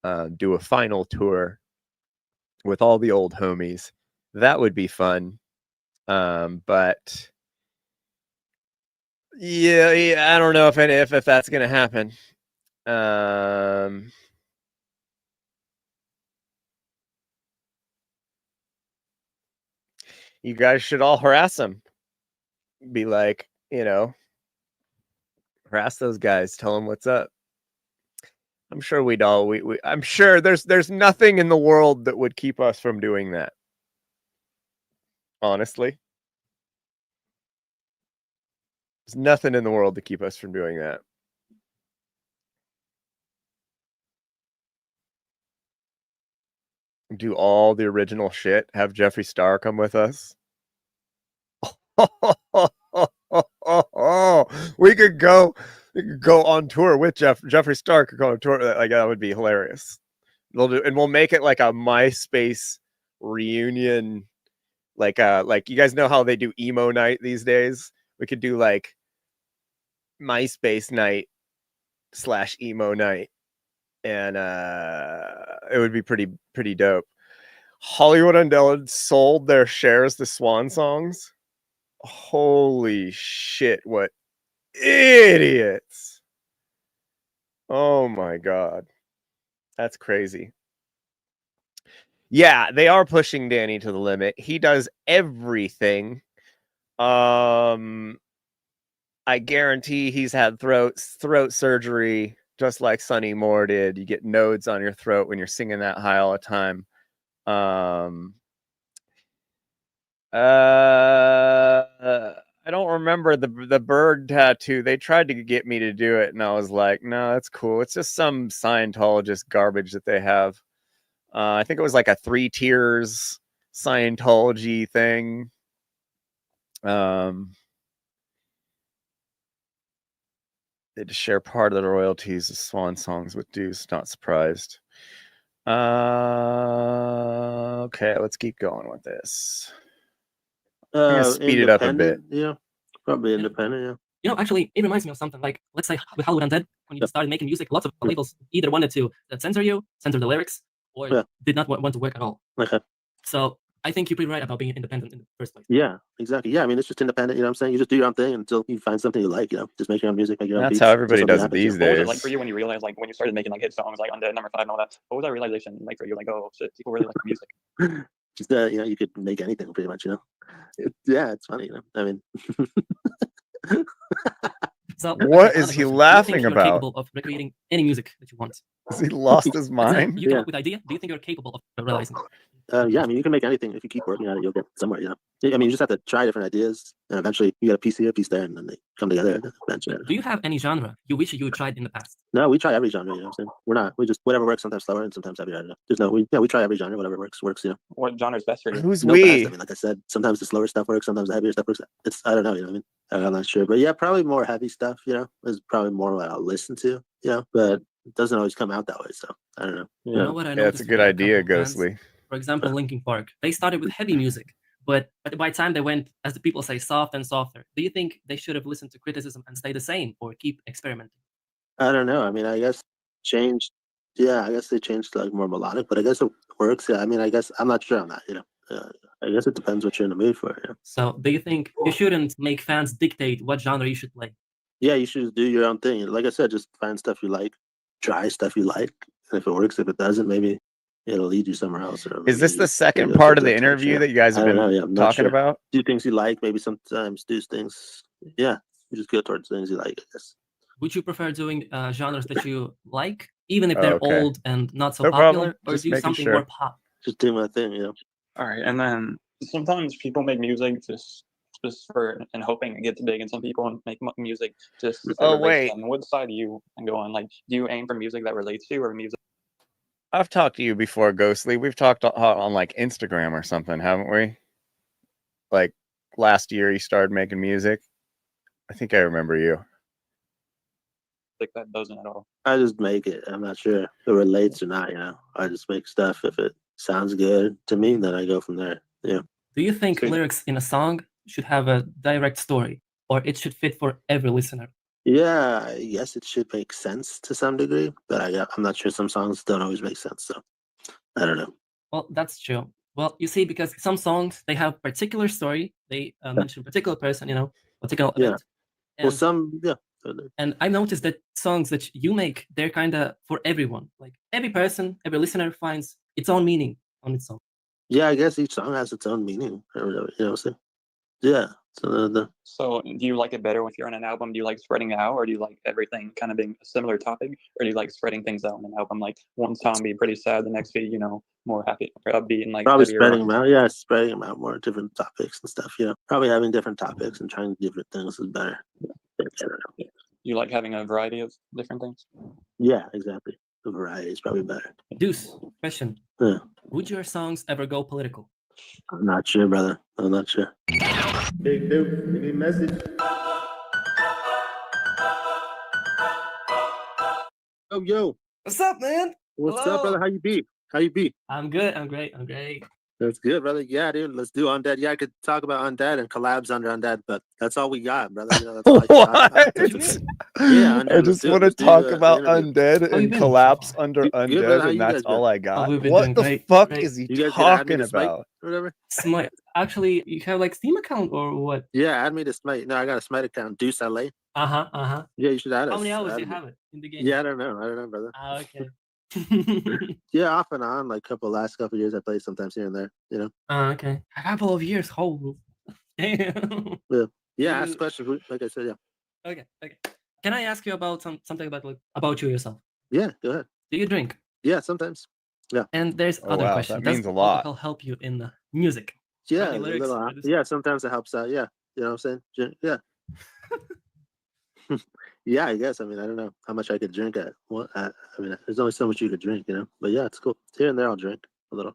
do a final tour with all the old homies. That would be fun. But yeah, I don't know if that's gonna happen. You guys should all harass them. Be like, harass those guys. Tell them what's up. I'm sure we'd all. I'm sure there's nothing in the world that would keep us from doing that. Honestly, there's nothing in the world to keep us from doing that. Do all the original shit. Have Jeffree Starr come with us. We could go on tour with Jeffree Starr could go on tour. Like that would be hilarious. We'll make it like a MySpace reunion. Like you guys know how they do emo night these days? We could do like MySpace night / emo night. And it would be pretty dope. Hollywood Undead sold their shares to Swan Songs. Holy shit, what idiots. Oh my god. That's crazy. Yeah, they are pushing Danny to the limit. He does everything. I guarantee he's had throat surgery just like Sonny Moore did. You get nodes on your throat when you're singing that high all the time. I don't remember the bird tattoo. They tried to get me to do it, and I was like, no, that's cool. It's just some Scientologist garbage that they have. I think it was like a 3 tiers Scientology thing. They just share part of the royalties of Swan Songs with Deuce. Not surprised. Okay, let's keep going with this. I'm gonna speed it up a bit. Yeah, probably independent. Yeah. Actually, it reminds me of something. Like, let's say with Hollywood Undead, when you started making music, lots of labels either wanted to censor you, censor the lyrics, or did not want to work at all. Okay. So I think you're pretty right about being independent in the first place. Yeah, exactly. Yeah, I mean, it's just independent. You know what I'm saying? You just do your own thing until you find something you like. Just make your own music, make your own beats. That's how everybody does it these What was days. it like for you when you realized, like, when you started making like hit songs like Undead, Number 5, and all that? What was that realization like for you? Like, oh shit, people really like the music. Just you could make anything pretty much. It's funny. I mean. So what is he laughing you're about? Capable of recreating any music that you want? Has he lost his mind? You come up with idea. Do you think you're capable of realizing? Yeah, I mean, you can make anything. If you keep working at it, you'll get somewhere. I mean, you just have to try different ideas, and eventually you get a piece here, a piece there, and then they come together. Eventually. Do you have any genre you wish you tried in the past? No, we try every genre. You know what I'm saying? We just whatever works. Sometimes slower and sometimes heavier. We try every genre. Whatever works. What genre is best for you? Who's no we? Best. I mean, like I said, sometimes the slower stuff works. Sometimes the heavier stuff works. I don't know. You know what I mean? I'm not sure, but yeah, probably more heavy stuff. Is probably more what I'll listen to. But it doesn't always come out that way. So I don't know. You know what I know? That's a good idea, Ghostly. For example, Linkin Park. They started with heavy music, but by the time they went, as the people say, soft and softer. Do you think they should have listened to criticism and stay the same, or keep experimenting? I don't know. I mean, I guess changed. Yeah, I guess they changed to like more melodic, but I guess it works. Yeah, I mean, I guess I'm not sure on that. I guess it depends what you're in the mood for. Yeah. So, do you think you shouldn't make fans dictate what genre you should play? Yeah, you should just do your own thing. Like I said, just find stuff you like, try stuff you like, and if it works, if it doesn't, maybe it'll lead you somewhere else. Is this the second part of the interview that you guys have been talking about? Do things you like, maybe sometimes do things. Yeah, you just go towards things you like, I guess. Would you prefer doing genres that you like, even if they're old and not so popular, problem. or Just do something more pop? Just do my thing, All right, and then sometimes people make music just for and hoping it gets big, and some people make music just. Wait. And what side do you go on? Like, do you aim for music that relates to you, or music? I've talked to you before, Ghostly. We've talked on like Instagram or something, haven't we? Like last year, you started making music. I think I remember you. Like that doesn't at all. I just make it. I'm not sure if it relates or not. I just make stuff. If it sounds good to me, then I go from there. Yeah. Do you think lyrics in a song should have a direct story, or it should fit for every listener? Yeah, I guess it should make sense to some degree, but I'm not sure. Some songs don't always make sense, so I don't know. Well, that's true. Well, you see, because some songs they have particular story, they mention a particular person, you know, particular Yeah. event. Well, And some and I noticed that songs that you make, they're kind of for everyone. Like every person, every listener finds its own meaning on its own. yeah, I guess each song has its own meaning or whatever, you know. So yeah, so So do you like it better if you're on an album? Do you like spreading it out, or do you like everything kind of being a similar topic, or do you like spreading things out on an album? Like one song being pretty sad, the next be, you know, more happy or upbeat and like probably heavier spreading rock. them out. Yeah, spreading them out more, different topics and stuff. You know, probably having different topics and trying different things is better. I don't know. You like having a variety of different things? Yeah, exactly. The variety is probably better. Deuce, question. Yeah. Would your songs ever go political? I'm not sure, brother. I'm not sure. Big Deuce, give me a message. Yo. What's up, man? What's Hello. up, brother? How you be? How you be? I'm good. I'm great. I'm great. That's good, brother. Yeah, dude. Let's do Undead. Yeah, I could talk about Undead and collabs under Undead, but that's all we got, brother. You know, that's all I can talk about. What? What do you mean? Yeah, Undead, I let's just do it. want to Let's do talk the about interview. Undead How you and been so collapse far? under Good, brother. Undead, How and you that's guys been? all I got. we've been What doing the great. fuck Great. is he You guys can add me talking to Smite about? or whatever? Smite. Actually, you have like Steam account or what? Yeah, add me to Smite. No, I got a Smite account. Deuce LA. Uh-huh. Yeah, you should add us. How many hours Add do you me. have it in the game? Yeah, I don't know, brother. Ah, okay. Yeah, off and on, like last couple years, I play sometimes here and there. You know. Okay. A couple of years. Oh, damn. Yeah, ask You- questions. Like I said, yeah. Okay. Can I ask you about something about about you yourself? Yeah, go ahead. Do you drink? Yeah, sometimes. Yeah. And there's Oh, other wow, question. that Does means a lot. alcohol help you in music? Yeah, Writing a lyrics, little. producing- Yeah, sometimes it helps out. Yeah, you know what I'm saying. Yeah. Yeah, I guess. I mean, I don't know how much I could drink at. What? I mean, there's only so much you could drink, you know. But yeah, it's cool. Here and there, I'll drink a little.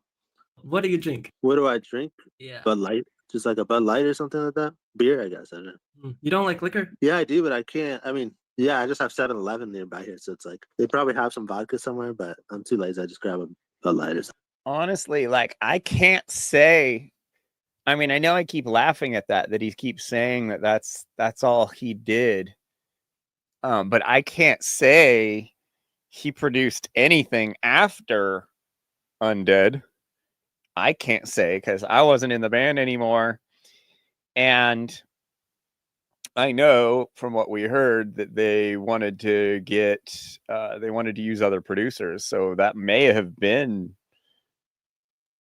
What do you drink? What do I drink? Yeah. Bud Light, just like a Bud Light or something like that. Beer, I guess. I don't know. You don't like liquor? Yeah, I do, but I can't. I mean, yeah, I just have 7-Eleven nearby here, so it's like they probably have some vodka somewhere, but I'm too lazy. I just grab a Bud Light or something. Honestly, like I can't say. I mean, I know I keep laughing at that he keeps saying that's all he did. But I can't say he produced anything after Undead. I can't say because I wasn't in the band anymore. And I know from what we heard that they wanted to use other producers. So that may have been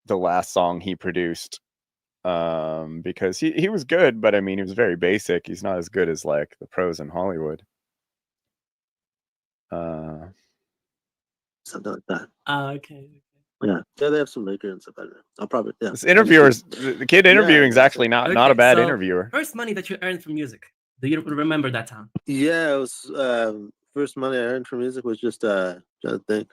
the last song he produced. Because he was good, but I mean, he was very basic. He's not as good as like the pros in Hollywood. Something like that. Okay. Yeah, they have some liquor and stuff. I don't know. I'll probably This interviewer's the kid interviewing is actually not a bad so interviewer. First money that you earned from music. Do you remember that time? Yeah, it was first money I earned from music was just trying to think.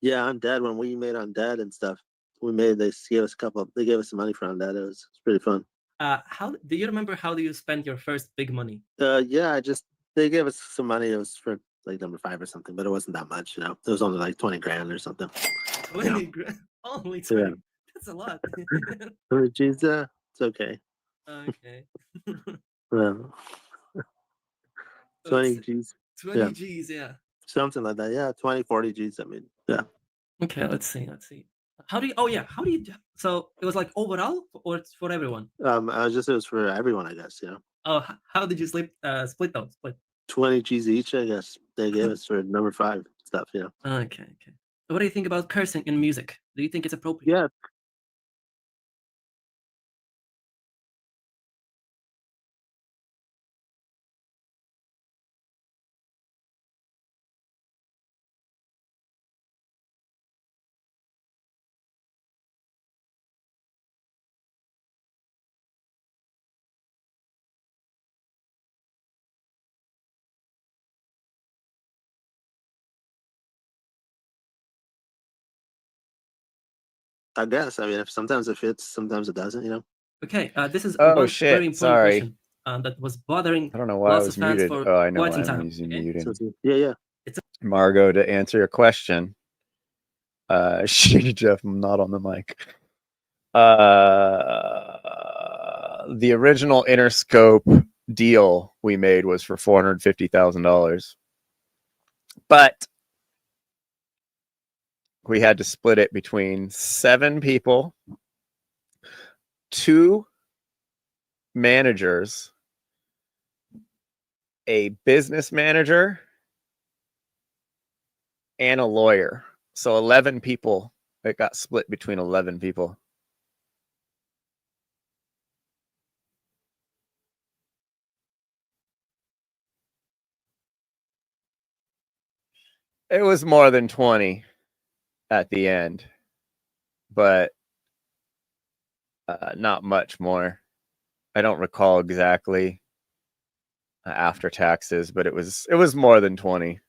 Yeah, Undead, when we made Undead and stuff, they gave us some money for Undead. It was pretty fun. How do you remember how do you spend your first big money? Yeah, they gave us some money. It was for like number 5 or something, but it wasn't that much, you know. It was only like 20 grand or something. 20 grand? Only 20. Yeah. That's a lot. Jeez, it's okay. Okay. Well, 20 G's. 20 Yeah. G's, yeah. Something like that. Yeah, 20, 40 G's. I mean, yeah. Okay, let's see. How do you so it was like overall or it's for everyone? It was for everyone, I guess, you know. Oh, how did you split those? 20 G's each, I guess. They gave us for number 5 stuff, you know. Okay. What do you think about cursing in music? Do you think it's appropriate? Yeah. I guess. I mean, sometimes it fits, sometimes it doesn't, you know. Okay, this is Oh one shit! very important Sorry, question that was bothering I don't know why I lots was of fans muted. for Oh, I know quite why some I'm time. using Okay? muted. Yeah. Margot, to answer your question, Shady Jeff, I'm not on the mic. The original Interscope deal we made was for $450,000, but we had to split it between 7 people, 2 managers, a business manager, and a lawyer. So 11 people. It got split between 11 people. It was more than 20 at the end, but not much more. I don't recall exactly after taxes, but it was more than 20.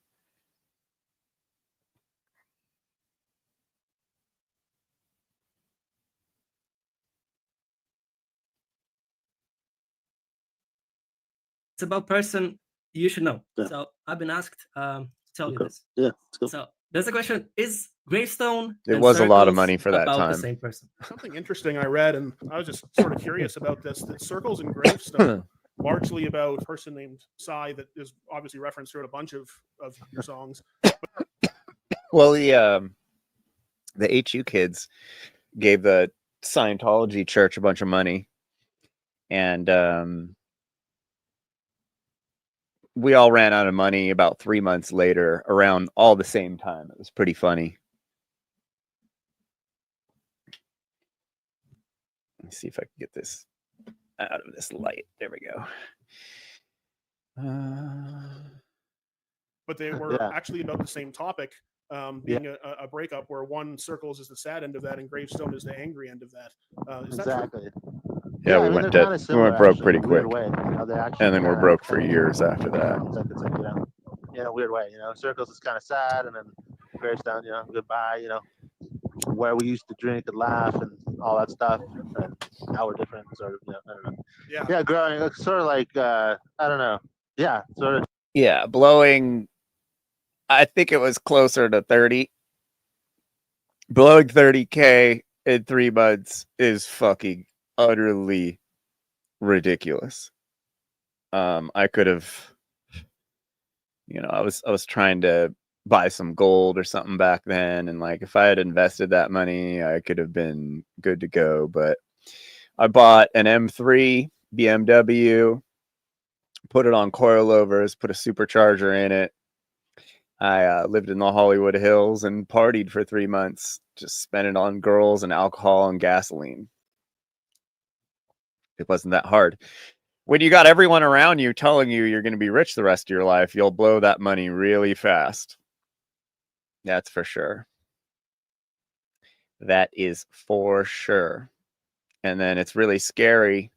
It's about person you should know. Yeah. So I've been asked to tell you Okay. this. Yeah, let's go. So there's a question: is Gravestone? It and was a lot of Circles money for that about the time. same person? Something interesting I read, and I was just sort of curious about this, that Circles and Gravestone, largely about a person named Psy that is obviously referenced throughout a bunch of your songs. Well, the HU kids gave the Scientology church a bunch of money, and we all ran out of money about 3 months later, around all the same time. It was pretty funny. Let me see if I can get this out of this light. There we go. But they were Yeah. actually about the same topic, being a breakup where one Circles is the sad end of that and Gravestone is the angry end of that. Is that true? Exactly. Yeah, we I mean, went they're dead. kinda We similar, went broke actually, pretty in a weird quick, way. You know, they actually and then we're kinda broke for years after that. It's like, you know, in a weird way. You know, Circles is kind of sad, and then Gravestone, you know, goodbye. You know, where we used to drink and laugh and all that stuff, and now we're different. Sort of, you know, I don't know. Yeah. Yeah, growing, sort of like I don't know. Yeah, sort of. Yeah, blowing. I think it was closer to 30. Blowing 30K in 3 months is fucking utterly ridiculous. I could have, you know, I was trying to buy some gold or something back then, and like if I had invested that money, I could have been good to go. But I bought an M3 BMW, put it on coilovers, put a supercharger in it. I lived in the Hollywood Hills and partied for 3 months. Just spent it on girls and alcohol and gasoline. It wasn't that hard. When you got everyone around you telling you you're going to be rich the rest of your life, you'll blow that money really fast. That's for sure. That is for sure. And then it's really scary.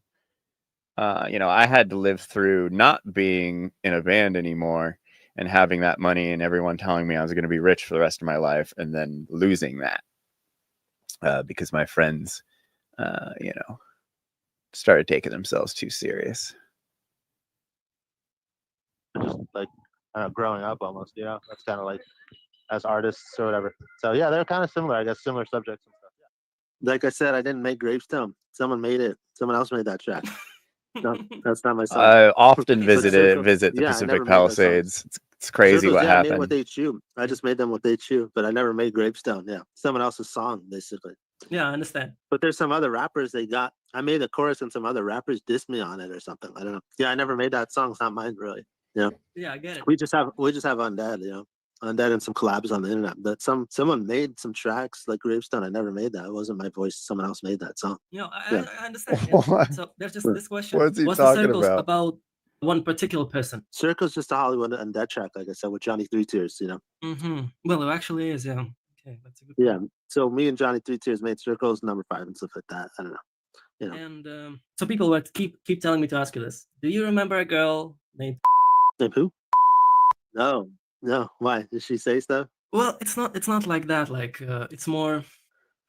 You know, I had to live through not being in a band anymore and having that money and everyone telling me I was going to be rich for the rest of my life, and then losing that because my friends, you know, started taking themselves too serious. Just like growing up almost, you know, that's kind of like as artists or whatever. So yeah, they're kind of similar, I guess, similar subjects and stuff. Yeah. Like I said, I didn't make Gravestone. Someone made it. Someone else made that track. No, that's not my song. I often But visit Circles- the yeah, I Pacific never made that song. Palisades. It's crazy Circles, what yeah, I made it with happened. HU. I just made them with HU, but I never made Gravestone. Yeah, someone else's song basically. Yeah, I understand. But there's some other rappers they got. I made the chorus and some other rappers dissed me on it or something. I don't know. Yeah, I never made that song. It's not mine really. You know, Yeah, I get it. we just have Undead. You know, Undead and some collabs on the internet. But someone made some tracks like Gravestone. I never made that. It wasn't my voice. Someone else made that song. You know, Yeah. I understand. Yeah. So there's just this question: What's he the talking Circles about? one particular person? Circle's just a Hollywood Undead track, like I said, with Johnny Three Tears. You know. Mm-hmm. Well, it actually is. Yeah. Okay, that's a good. Yeah. So me and Johnny Three Tears made Circles number 5 and stuff like that. I don't know. You know. And so people were keep telling me to ask you this. Do you remember a girl named? Name who? No. Why? Did she say stuff? Well, it's not like that. Like it's more.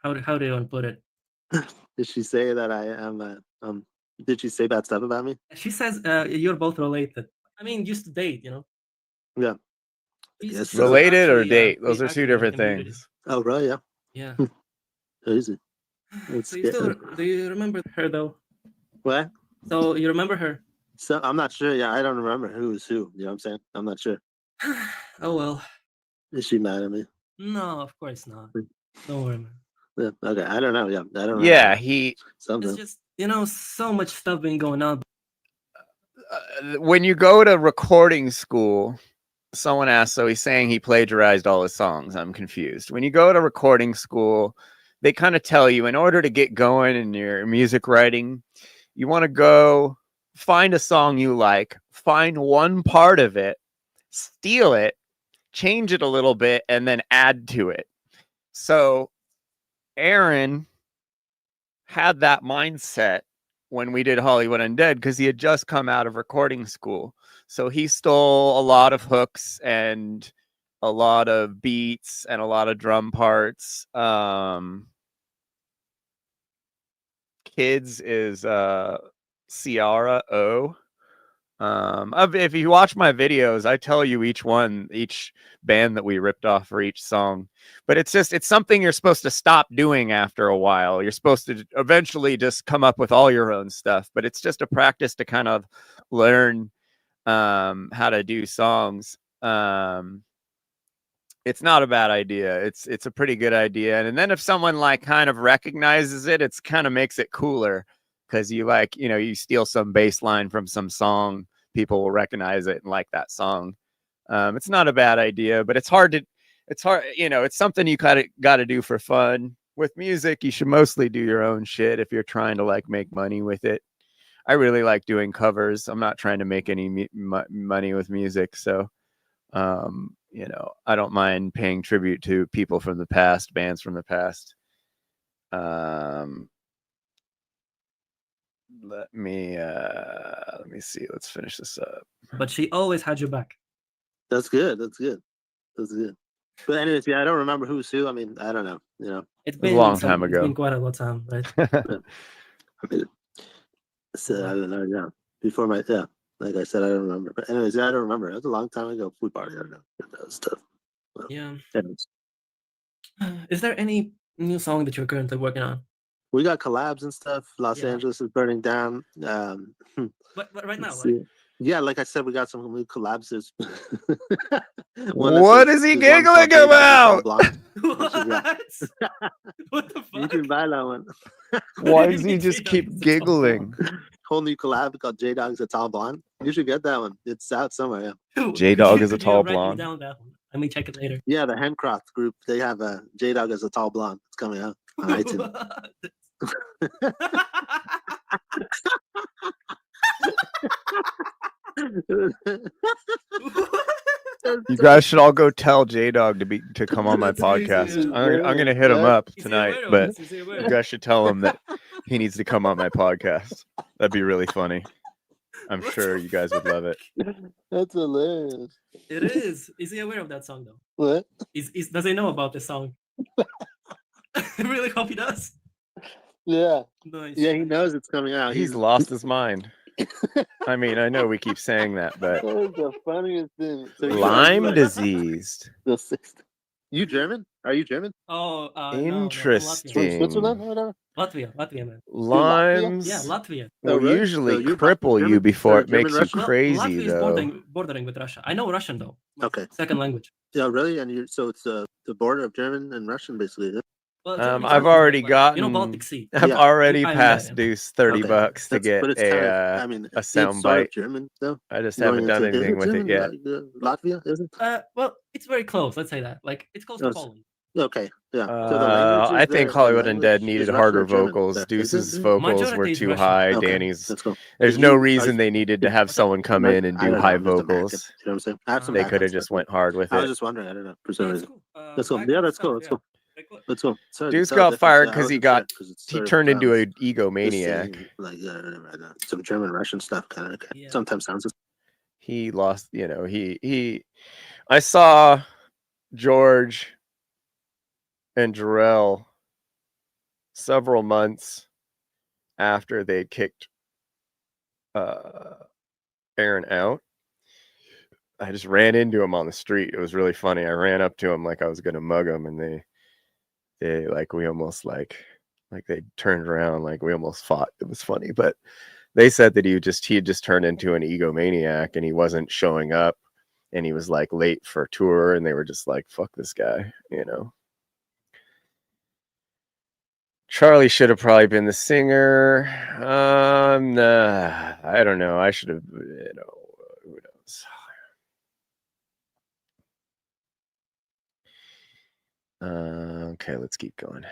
How do you want to put it? Did she say that I am? Did she say bad stuff about me? She says you're both related. I mean, used to date, you know. Yeah. She's- Yes, she's so. Related or actually, date? Those we are two actually different commuted. things. Oh, really? Yeah. Yeah. Crazy. That's So you still scary. do you remember her though? What? So you remember her? So I'm not sure. Yeah, I don't remember who was who. You know what I'm saying? I'm not sure. Oh well. Is she mad at me? No, of course not. Don't worry, man. Yeah, okay, I don't know. Yeah, I don't know. Yeah, It's Something. just so much stuff been going on. when you go to recording school, someone asked, so he's saying he plagiarized all his songs. I'm confused. When you go to recording school, they kind of tell you in order to get going in your music writing, you want to go find a song you like, find one part of it, steal it, change it a little bit, and then add to it. So Aaron had that mindset when we did Hollywood Undead because he had just come out of recording school. So he stole a lot of hooks and a lot of beats and a lot of drum parts. Kids is Ciara O. If you watch my videos, I tell you each band that we ripped off for each song. But it's something you're supposed to stop doing after a while. You're supposed to eventually just come up with all your own stuff. But it's just a practice to kind of learn how to do songs. It's not a bad idea. It's a pretty good idea. And then if someone like kind of recognizes it, it's kind of makes it cooler because you steal some bass line from some song, people will recognize it and like that song. It's not a bad idea, but it's hard, it's something you got to do for fun. With music, you should mostly do your own shit if you're trying to like make money with it. I really like doing covers. I'm not trying to make any money with music, so I don't mind paying tribute to people from the past, bands from the past. Let me see. Let's finish this up. But she always had your back. That's good. But anyways, yeah, I don't remember who's who. I mean, I don't know. It's been a long time ago. It's been quite a long time, right? So I don't know. Yeah, before like I said, I don't remember. But anyways, yeah, I don't remember. It was a long time ago. Food party. I don't know that stuff. Well, yeah. Anyways. Is there any new song that you're currently working on? We got collabs and stuff. Los Angeles is burning down. But right now, yeah, like I said, we got some new collabs. What is he giggling about? What? What the fuck? You can buy that one. Why does he just keep giggling? Whole new collab called J Dog's a Tall Blonde. You should get that one. It's out somewhere. Yeah. J Dog is a tall blonde. Down that one. Let me check it later. Yeah, the Handcraft group. They have a J Dog as a Tall Blonde. It's coming out on iTunes. You guys should all go tell J Dog to come on my podcast. I'm gonna hit him up tonight, but you guys should tell him that he needs to come on my podcast. That'd be really funny. I'm sure you guys would love it. That's hilarious. It is. Is he aware of that song though? What? Does he know about this song? I really hope he does. Yeah. Nice. Yeah, he knows it's coming out. He's lost his mind. I mean, I know we keep saying that, but that is the funniest thing. So Lyme diseased. You German? Are you German? Oh, interesting. From Switzerland or whatever? Latvia, man. Lyme's. Yeah, Latvia. Will usually cripple you before it makes you crazy, Latvia though. is bordering with Russia. I know Russian though. Okay. Second language. Yeah, really? And so it's the border of German and Russian, basically. Yeah? Well, I've already gotten. Baltic Sea. I've already passed yeah. Deuce $30 to get a sound bite. German, though. I just haven't done anything with it yet. Latvia, is it? Well, it's very close. Let's say that. Like, it's close to Poland. Okay, yeah. So I think Hollywood Undead needed harder vocals. Deuce's vocals were too high. Okay, Danny's. cool. There's no reason they needed to have someone come in and do high vocals. You know what I'm saying? They could have just went hard with I was it. just wondering. I don't know. For some Yeah, reason. cool. That's cool. Yeah, that's cool. That's cool. That's cool. Sorry, Deuce got fired because he turned into an egomaniac. Like some German Russian stuff, kind of. Yeah. Sometimes sounds. He lost. I saw George and Jarrell several months after they kicked Aaron out. I just ran into him on the street. It was really funny. I ran up to him like I was gonna mug him, and they we almost like they turned around, like we almost fought. It was funny, but They said that he had just turned into an egomaniac and he wasn't showing up, and he was like late for tour, and they were just like, "Fuck this guy," you know. Charlie should have probably been the singer. Nah, I don't know. I should have, you know, who knows. Okay, let's keep going.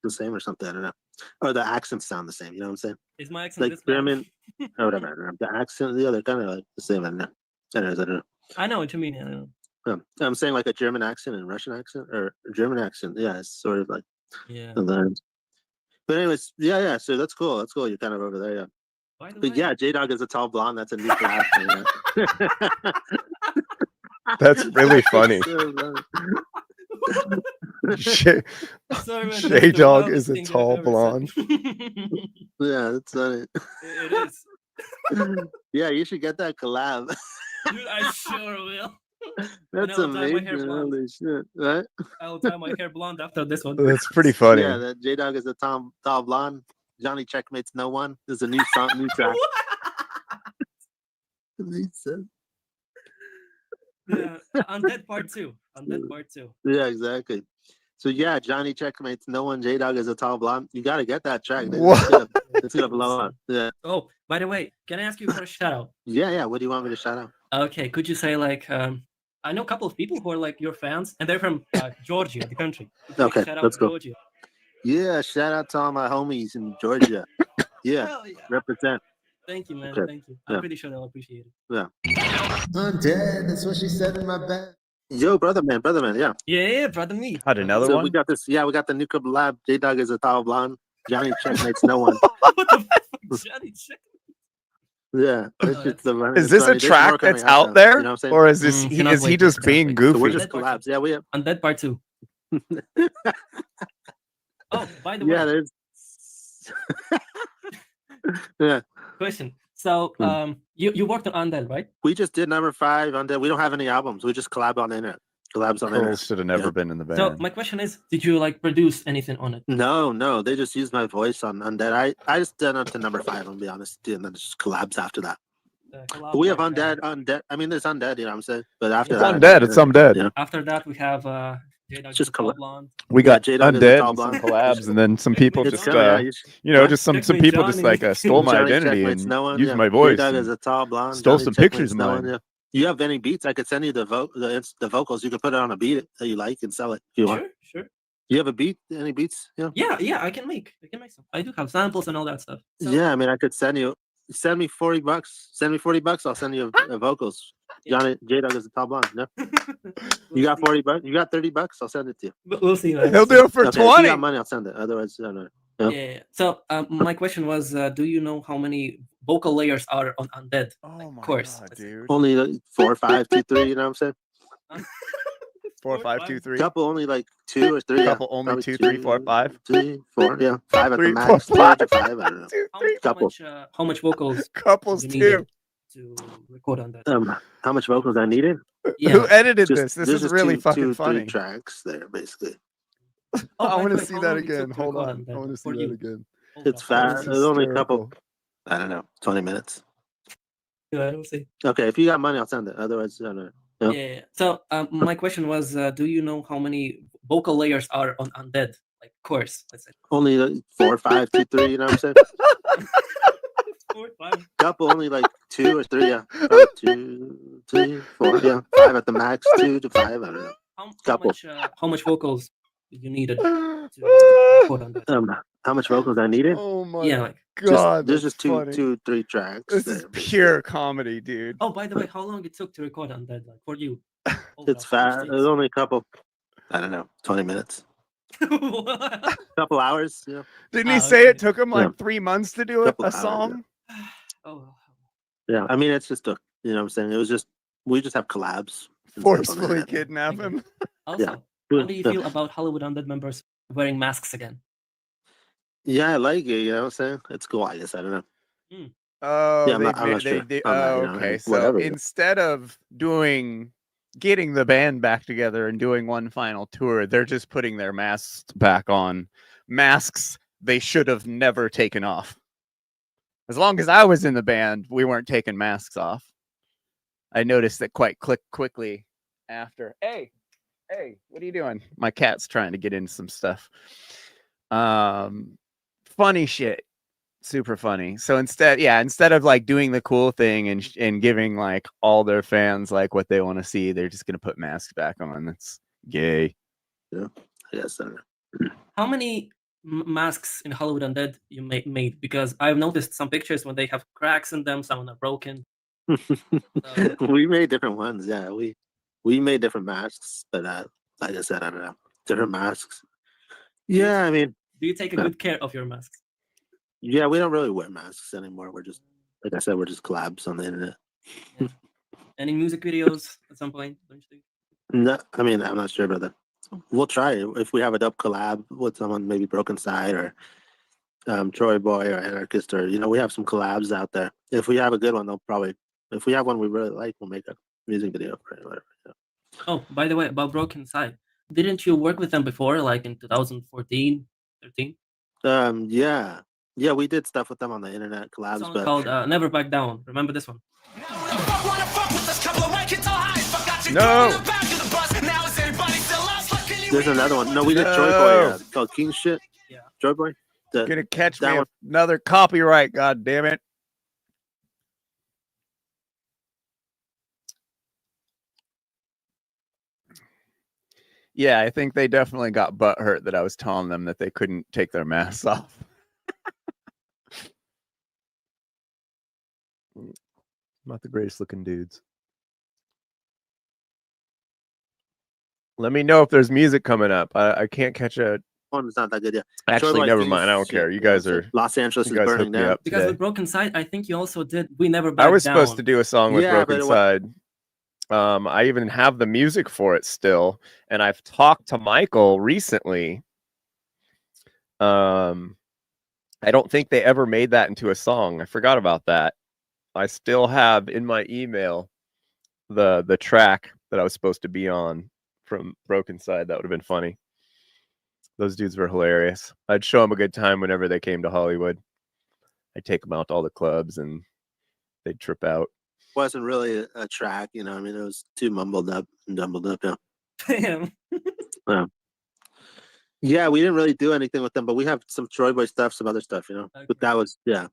The same or something, I don't know. Or the accents sound the same, you know what I'm saying? Is my accent Like this bad? German or whatever. I don't know. The accent, the other kind of like the same, I don't know. I don't know. I know what you mean. I know. I'm saying like a German accent and Russian accent, or a German accent. Yeah, it's sort of like Yeah. sometimes. But anyways, yeah. So that's cool. That's cool. You're kind of over there, yeah. By the But way, yeah, J-Dog is a tall blonde. That's a new class. That's really funny. sorry, man, that's the J-Dog wildest is a thing I've tall ever said. blonde. Yeah, that's funny. It is. Yeah, you should get that collab. Dude, I sure will. That's I'll dye my hair amazing. blonde. Holy shit. Right? I'll dye my hair blonde after this one. That's pretty funny. Yeah, that J-Dog is a tall blonde. Johnny checkmates no one. There's a new song, new track. Yeah, Undead Part 2. Undead Part 2. Yeah, exactly. So yeah, Johnny checkmates no one. J-Dog is a tall blonde. You got to get that track. Dude. What? It's gonna blow up. Yeah. Oh, by the way, can I ask you for a shout out? Yeah. What do you want me to shout out? Okay, could you say like I know a couple of people who are like your fans, and they're from Georgia, the country. Okay, shout out let's go. Georgia. Yeah, shout out to all my homies in Georgia. Yeah, Hell yeah. represent. Thank you, man. Okay. Thank you. I'm Yeah. pretty sure they'll appreciate it. Yeah. Undead, that's what she said in my bed. Yo, brother man, yeah. Yeah, brother me. Had another So one? we got this. Yeah, we got the new collab. J-Dog is a tall blonde. Johnny checkmates no one. What the fuck, Johnny? Check. Yeah, it's Oh, just that's- Is this a track that's out there, You know what I'm saying? or is this cannot is he wait, just cannot being wait. So we're goofy? just collabs. Yeah, we have. Undead Part 2. Oh, by the way, Yeah, there's. Yeah, question. So, you worked on Undead, right? we just did number 5 on that. We don't have any albums. We just collab on the internet. Collabs on the Pearl internet. should have never Yeah. been in the band. So my question is, did you like produce anything on it? No, they just used my voice on Undead. I just did up to number 5. I'll be honest, and then just collabs after that. Collab But we have like, Undead. I mean, there's Undead. You know what I'm saying? But after It's that, Undead. It's Undead. Yeah. After that, we have J-Dog Just Tall collab- Blonde. We got J-Dog is a Undead tall and some blonde. collabs, and then some people It's It's just coming. Yeah, you know, what? just some Checkmate people just Johnny. like stole my Johnny identity checkmates and no one. used Yeah. my voice. J-Dog and is a tall blonde. stole Johnny some pictures checkmates of no one, mine. yeah. You have any beats? I could send you the vocals. You could put it on a beat that you like and sell it if you want. Sure. You have a beat? Any beats? Yeah. Yeah, I can make some. I do have samples and all that stuff. So, Yeah, I mean, I could send you. Send me $40. Send me $40. I'll send you a vocals. Johnny J-Dog is a tall blonde. No, you got $40. You got $30. I'll send it to you. We'll see. Man. He'll do it for Okay, if you 20. got money, I'll send it. Otherwise, I don't know. Yeah. Yeah. So my question was, do you know how many vocal layers are on Undead? Oh my course. god, dude! Only like 4, 5, 2, 3. You know what I'm saying? 4, 5, 2, 3. Couple only like 2 or 3. Couple yeah. only Probably 2, 3, 4, 5. 3, 4. Yeah, 5 at 3, the 4, max. 3 5. to 5. I don't know. 2, How, 3. Couple. how much vocals Couples you too. needed to record on that? How much vocals I needed? Who Yeah. edited Just, this? This there's is just really two, fucking 2, 3 funny. tracks there, basically. Oh, I by the want to way, see how that long it took again. to Hold record on. I Undead want to see for that you? again. Hold It's up. fast. That's There's only a couple. hysterical. I don't know, 20 minutes. Yeah, we'll see. Okay, if you got money, I'll send it. Otherwise, I don't know. Yeah. Yeah. So my question was, do you know how many vocal layers are on Undead? Like chorus, let's say. Only like 4, 5, 2, 3. You know what I'm saying? 4, 5. Couple only like 2 or 3. Yeah, probably 2, 3, 4. Yeah, 5 at the max. 2 to 5. I don't know. Couple. How much vocals you needed to record on that? How much vocals I needed? Oh my Yeah, like. god! There's that's just two, funny. 2, 3 tracks. This is there, pure comedy, dude. Oh, by the way, how long it took to record Undead, like for you? It's fast. There's only a couple. I don't know, 20 minutes. Couple hours. Yeah. Didn't he Ah, say okay. it took him like Yeah. 3 months to do it? Couple A hours, yeah. song? Oh. Yeah. I mean, it's just a. You know what I'm saying? It was just we just have collabs. and stuff on the Forcefully internet. kidnap Okay. him. Also, Yeah. how do you feel about Hollywood Undead members wearing masks again? Yeah, I like it. You know what I'm saying? It's cool. I guess I don't know. Oh, Yeah, I'm not sure on that, you know, okay. and So whatever. instead of getting the band back together and doing one final tour, they're just putting their masks back on. Masks they should have never taken off. As long as I was in the band, we weren't taking masks off. I noticed that quite quickly after. Hey, what are you doing? My cat's trying to get into some stuff. Funny shit. Super funny. So instead of like doing the cool thing and giving like all their fans like what they want to see, they're just gonna put masks back on. That's gay. Yeah, yes. How many masks in Hollywood Undead you made? Because I've noticed some pictures when they have cracks in them, some are broken. We made different ones. Yeah, we made different masks, but like I said, I don't know, different masks. Yeah, I mean, do you take a good care of your masks? Yeah, we don't really wear masks anymore. We're just, like I said, we're just collabs on the internet. Yeah. Any music videos at some point? Don't you think? No, I mean, I'm not sure about that. We'll try it. If we have a dope collab with someone, maybe Broken Side or Troy Boy or Anarchist, or we have some collabs out there. If we have a good one, they'll probably. If we have one we really like, we'll make a music video for it. Whatever. Yeah. Oh, by the way, about Broken Side, didn't you work with them before, like in 2014, 13? Yeah, we did stuff with them on the internet collabs. Song but called "Never Back Down." Remember this one? No. There's another one. No, we did Troy Boy called King Shit. Yeah. Troy Boy. Gonna catch me another copyright, god damn it. Yeah, I think they definitely got butthurt that I was telling them that they couldn't take their masks off. Not the greatest looking dudes. Let me know if there's music coming up. I can't catch a one. It's not that good yet. Actually, never mind. I don't care. You guys are Los Angeles is burning down. Because with Broken Side, I think you also did We Never Back Down. I was supposed to do a song with Broken Side. I even have the music for it still, and I've talked to Michael recently. I don't think they ever made that into a song. I forgot about that. I still have in my email the track that I was supposed to be on from Broken Side. That would have been funny. Those dudes were hilarious. I'd show them a good time whenever they came to Hollywood. I'd take them out to all the clubs and they'd trip out. Wasn't really a track, I mean, it was too mumbled up and jumbled up. Yeah. Damn. Yeah, we didn't really do anything with them, but we have some Troy Boy stuff, some other stuff, Okay. But that was, yeah,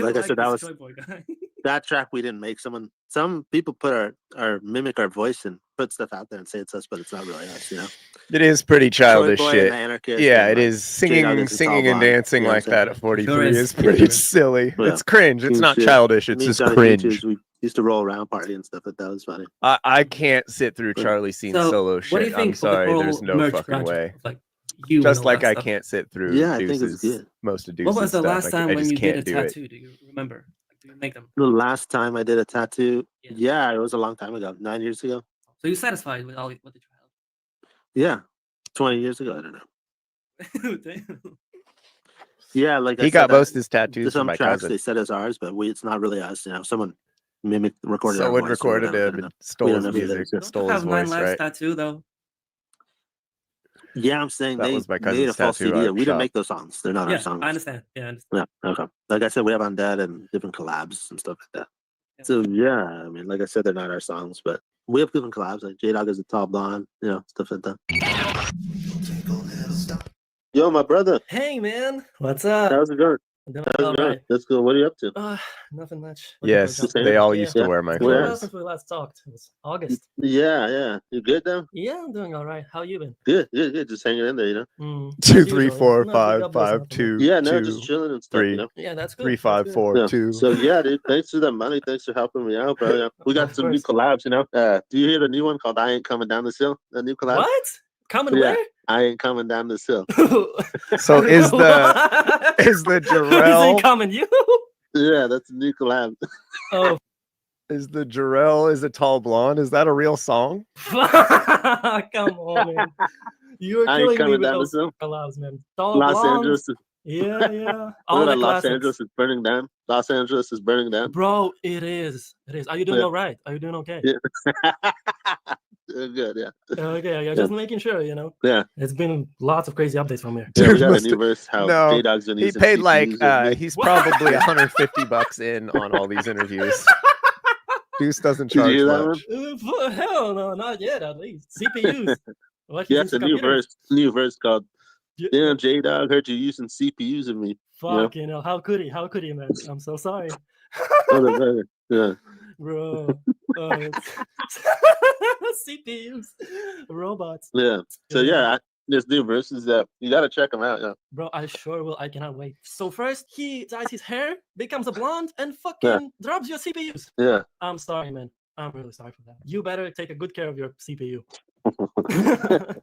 like I said, that was Troy Boy guy. That track we didn't make. Some people put our mimic our voice and put stuff out there and say it's us, but it's not really us, It is pretty childish shit. Yeah, it like, is singing and dancing like that at 43 is pretty silly. Yeah. It's cringe. It's not childish. It's just cringe. We used to roll around party and stuff, but that was funny. I can't sit through Charlie Scene solo shit. What do you think? I'm sorry, there's no fucking way. Like just like I can't sit through I think it's good. Most of Deuce's What was the last time when you did a do tattoo? Do you remember? Do you make them? The last time I did a tattoo, yeah, it was a long time ago, 9 years ago. So you're satisfied with all what did you have? Yeah, 20 years ago. I don't know. Yeah, like he got most of his tattoos from my tracks cousin. They said it's ours, but it's not really us. Someone mimicked, recorded. Someone recorded him and stole his music. Stole his voice, right? Tattoo though. Yeah, I'm saying that they was my made a false CD. We didn't make those songs. They're not our songs. I understand. Yeah, okay. Like I said, we have Undead and different collabs and stuff like that. Yeah. So yeah, I mean, like I said, they're not our songs, but we have different collabs. Like J-Dog is a tall blonde, stuff like that. Yo, my brother. Hey, man. What's up? How's it going? Right. That's good. What are you up to? Nothing much. Yes, they all used to wear my clothes. Since we last talked, it was August. Yeah. You good now? Yeah, I'm doing all right. How you been? Good. Just hanging in there, 2, 3, 4, 5, 5, 2. Yeah, no, just chilling and stuff. 3. Yeah, that's good. 3, 5, 4, 2. So yeah, dude, thanks for the money. Thanks for helping me out, bro. We got some new collabs. Do you hear the new one called "I Ain't Coming Down This Hill"? The new collab. What? Coming where? I ain't coming down this hill. So is the Jarrell? Is it coming you? Yeah, that's a new collab. Oh. Is the Jarrell is a tall blonde? Is that a real song? Come on, man. You're killing me with those collabs, man. Tall Los blonde. Angeles. Yeah. All the Los Angeles is burning down. Los Angeles is burning down. Bro, it is. Are you doing all right? Are you doing okay? Yeah. Good, yeah. Okay, yeah, just making sure, you know. Yeah. It's been lots of crazy updates from here. Yeah, we There got a must- new verse. How no, J-Dog's been he using paid like CPUs with me. he's probably $150 in on all these interviews. Deuce doesn't Did you charge hear that much. Hell no, not yet. At least CPUs. What Yeah, he's it's a into new computers. verse. New verse called Yeah. "Damn J-Dog, heard you using CPUs with me." Fuck, you know, how could he? How could he, man? I'm so sorry. Motherfucker. Yeah. Bro. CPUs. Robots. Yeah. So yeah, there's new verses that you gotta check them out. Yeah. Bro, I sure will. I cannot wait. So first, he dyes his hair, becomes a blonde, and fucking drops your CPUs. Yeah. I'm sorry, man. I'm really sorry for that. You better take a good care of your CPU.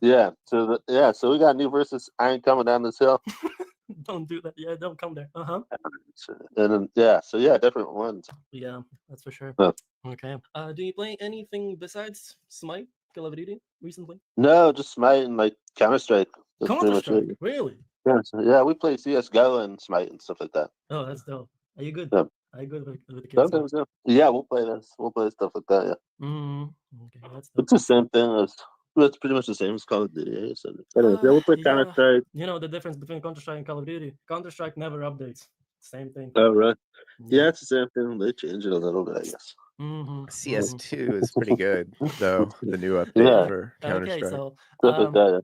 Yeah. So we got new verses. I ain't coming down this hill. Don't do that. Yeah, don't come there. And then so different ones. Yeah, that's for sure. Yeah. Okay. Do you play anything besides Smite, Call of Duty recently? No, just Smite and like Counter-Strike. That's pretty much Counter-Strike? it. Really? Yeah, we play CS:GO and Smite and stuff like that. Oh, that's dope. Are you good? Yeah. Are you good with the kids? Sometimes, yeah, we'll play this. We'll play stuff like that. Yeah. Okay, that's dope. It's the same thing as. It's pretty much the same as Call of Duty. Yeah, so, anyways, we'll play Yeah. Counter-Strike. You know the difference between Counter-Strike and Call of Duty? Counter-Strike never updates. Same thing. Oh, right. Yeah, it's the same thing. They change it a little bit, I guess. CS2 is pretty good, though. The new update Yeah. for Counter-Strike. Okay, so Stuff like that.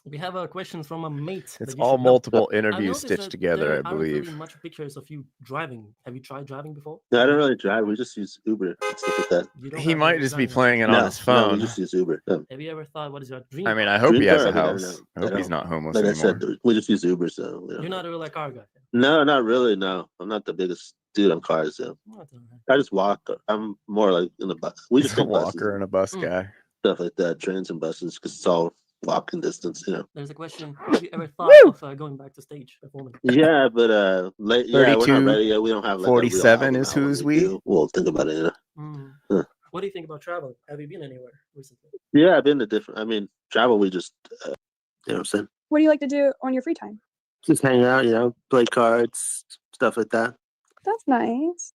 we have a question from a mate. It's that you all should know. multiple I interviews noticed stitched that together, there I aren't really believe. much pictures of you driving. Have you tried driving before? No, I don't really drive. We just use Uber and stuff like that. You don't He have might a just be driving playing it No, on his No, phone. we just use Uber. Yeah. Have you ever thought, what is your dream? I mean, I hope Dream he has car, a I mean, I house. don't I hope know. he's not homeless Like I anymore. said, we just use Uber, so we don't You're know. not a real car guy. No, not really. No, I'm not the biggest dude on cars. So Oh, that's all right. I just walk. I'm more like in the bus. We He's just a take buses walker and a bus Mm. guy. stuff like that, trains and buses, because it's all walking distance, There's a question. Have you ever thought of going back to stage performing? Yeah, but yeah, we're not 32, ready yet. We don't have like a real 47 album is out when who's we we. do. We'll think about it. You know? Huh. What do you think about traveling? Have you been anywhere recently? Yeah, I've been to different. I mean, travel. We just, you know what I'm saying? What do you like to do on your free time? Just hang out, you know, play cards, stuff like that. That's nice.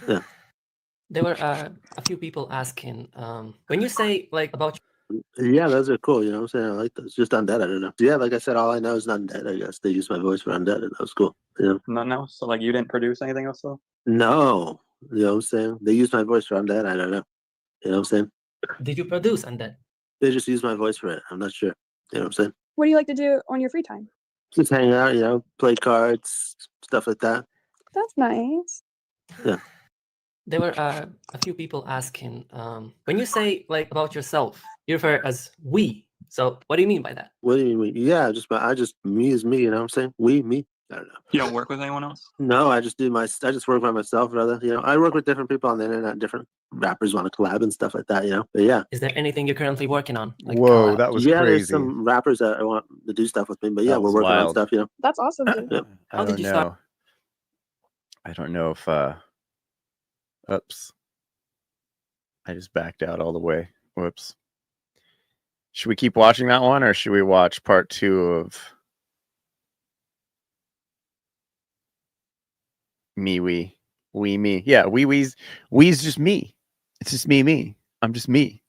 Yeah. There were a few people asking, when you say like about Yeah, those are cool. You know what I'm saying? I like those. Just Undead, I don't know. Yeah, like I said, all I know is Undead, I guess. They used my voice for Undead, and that was cool. You know? Nothing else. So like you didn't produce anything else though. No. You know what I'm saying? They used my voice for Undead, I don't know. You know what I'm saying? did you produce Undead? They just used my voice for it. I'm not sure. You know what I'm saying? What do you like to do on your free time? Just hang out, you know, play cards, stuff like that. That's nice. Yeah. There were a few people asking, when you say like about yourself, you refer as we. So what do you mean by that? What do you mean? Yeah, me is me, you know what I'm saying? Me. I don't know. You don't work with anyone else. No, I just work by myself, rather. You know, I work with different people on the internet, different rappers want to collab and stuff like that, you know. But yeah. Is there anything you're currently working on? Like Whoa, collab? that was There's crazy. some rappers that want to do stuff with me, but yeah, That we're was working on wild. stuff, you know. That's awesome. Dude. Yeah. I How did don't you know. start? I don't know if oops. I just backed out all the way. Whoops. Should we keep watching that one, or should we watch part 2 of me? Yeah, we's just me. It's just me. I'm just me.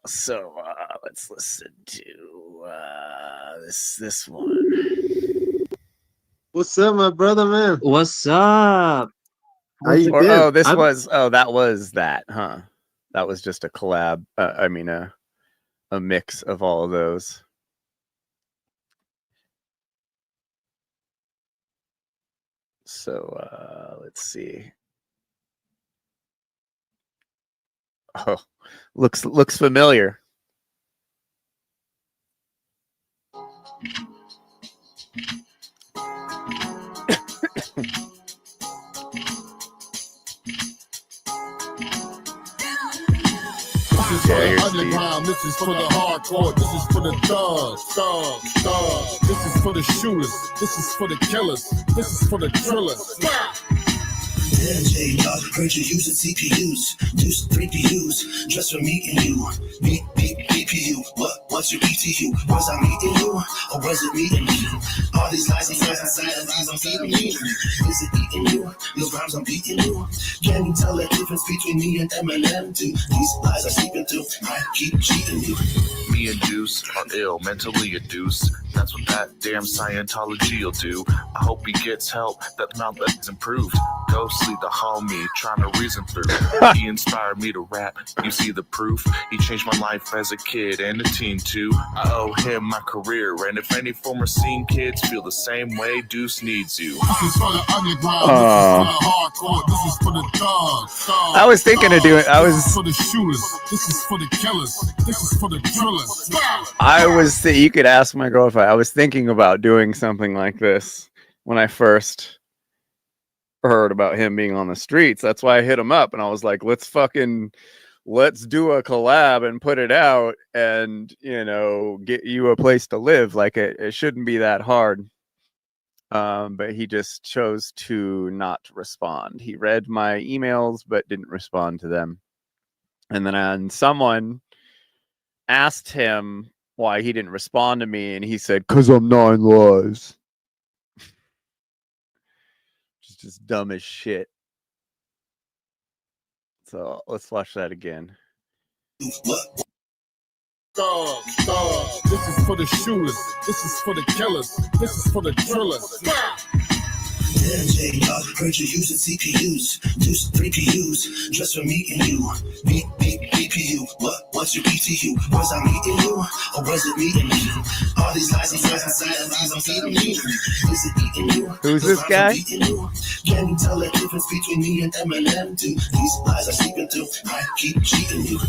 So let's listen to this one. What's up, my brother, man? What's up? How you Or, been? that was that, huh? That was just a collab. I mean a mix of all of those. So let's see. Oh, looks familiar. This is Yeah, for the here's Steve. underground, this is for the hardcore, this is for the thugs, this is for the shooters, this is for the killers, this is for the drillers. MJ, dog, heard you using CPUs, Deuce 3PUs, just for meeting you. BPU, what's your ETU? Was I meeting you, or was it meeting me? All these lies I'm feeding you. Is it eating you? These rhymes I'm beating you. Can you tell the difference between me and Eminem? Too? These lies I sleep into, I keep cheating you. Me and Deuce are ill, mentally a deuce. That's what that damn Scientology'll do. I hope he gets help, that mouth that's improved. Ghostly the homie, trying to reason through. He inspired me to rap, you see the proof. He changed my life as a kid and a teen too. I owe him my career, and if any former scene kids feel the same way, Deuce needs you. This is for the underground, this is for the hardcore, this is for the thugs. I was thinking of doing. This is for the shooters, this is for the killers, this is for the drillers. You could ask my girlfriend. I was thinking about doing something like this when I first heard about him being on the streets. That's why I hit him up and I was like, let's do a collab and put it out and, get you a place to live. Like it shouldn't be that hard. But he just chose to not respond. He read my emails, but didn't respond to them. And then someone asked him why he didn't respond to me, and he said, "'Cause I'm 9 lives." Just dumb as shit. So let's watch that again. This is for the shooters, this is for the killers, this is for the drillers. MJ, dog, heard you using CPUs, Deuce 3PUs, just for meeting you. BPU, what's your ETU? Was I meeting you, or was it meeting me? All these lies I'm feeding you. Is it eating you? Who's this guy? Can you tell the difference between me and Eminem? Too? These lies I sleep into, I keep cheating you.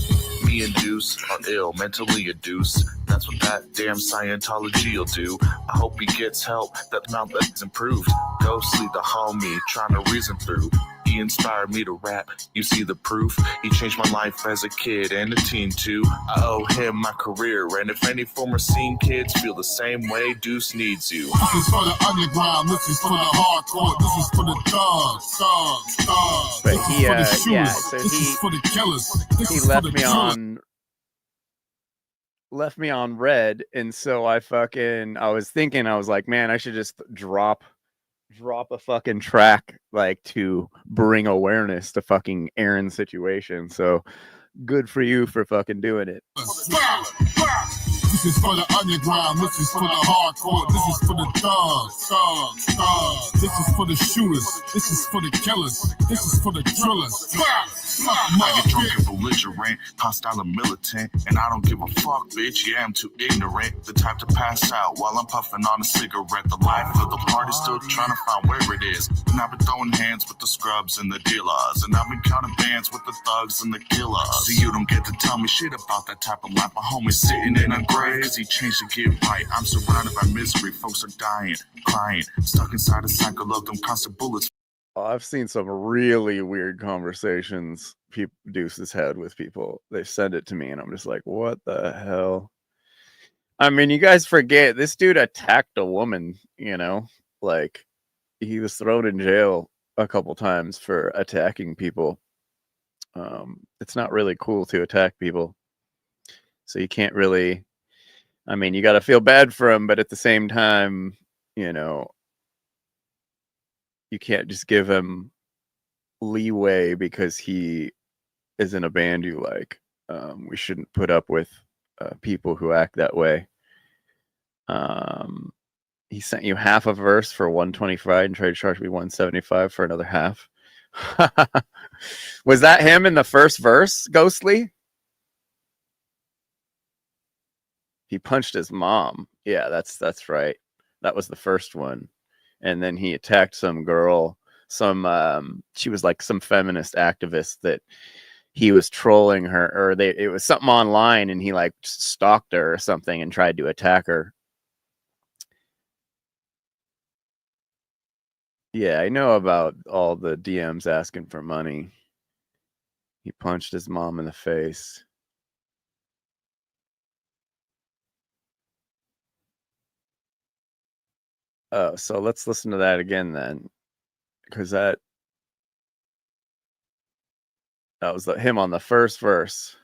Me and Deuce are ill, mentally a deuce. That's what that damn Scientology'll do. I hope he gets help, that mouth that's improved. Ghostly the homie, trying to reason through. He inspired me to rap, you see the proof. He changed my life as a kid and a teen too. I owe him my career, and if any former scene kids feel the same way, Deuce needs you. This is for the underground, this is for the hardcore, this is for the thugs. But This he, is for the shooters, yeah, so this is for the killers, this he is left for the me drillers. left me on red, and so I was thinking, I was like, man, I should just drop a fucking track like to bring awareness to fucking Aaron's situation. So good for you for fucking doing it. This is for the underground, this is for the hardcore, this is for the thugs. This is for the shooters, this is for the killers, this is for the drillers. I get drunk and belligerent, hostile and militant, and I don't give a fuck, bitch. Yeah, I'm too ignorant. The type to pass out while I'm puffing on a cigarette. The life of the party still trying to find where it is. And I've been throwing hands with the scrubs and the dealers, and I've been counting bands with the thugs and the killers. So you don't get to tell me shit about that type of life. My homie's sitting in a grave, cause he changed to get right. I'm surrounded by misery, folks are dying, crying, stuck inside a cycle of them constant bullets. I've seen some really weird conversations Deuce has had with people. They send it to me, and I'm just like, what the hell? I mean, you guys forget this dude attacked a woman, like he was thrown in jail a couple times for attacking people. It's not really cool to attack people. So you can't really, you got to feel bad for him, but at the same time, you can't just give him leeway because he is in a band you like. We shouldn't put up with people who act that way. He sent you half a verse for 125 and tried to charge me 175 for another half. Was that him in the first verse, Ghostly? He punched his mom. Yeah, that's right. That was the first one. And then he attacked some girl, she was like some feminist activist that he was trolling her, or it was something online, and he like stalked her or something and tried to attack her. Yeah, I know about all the DMs asking for money. He punched his mom in the face. Oh, so let's listen to that again then, because that That was him on the first verse.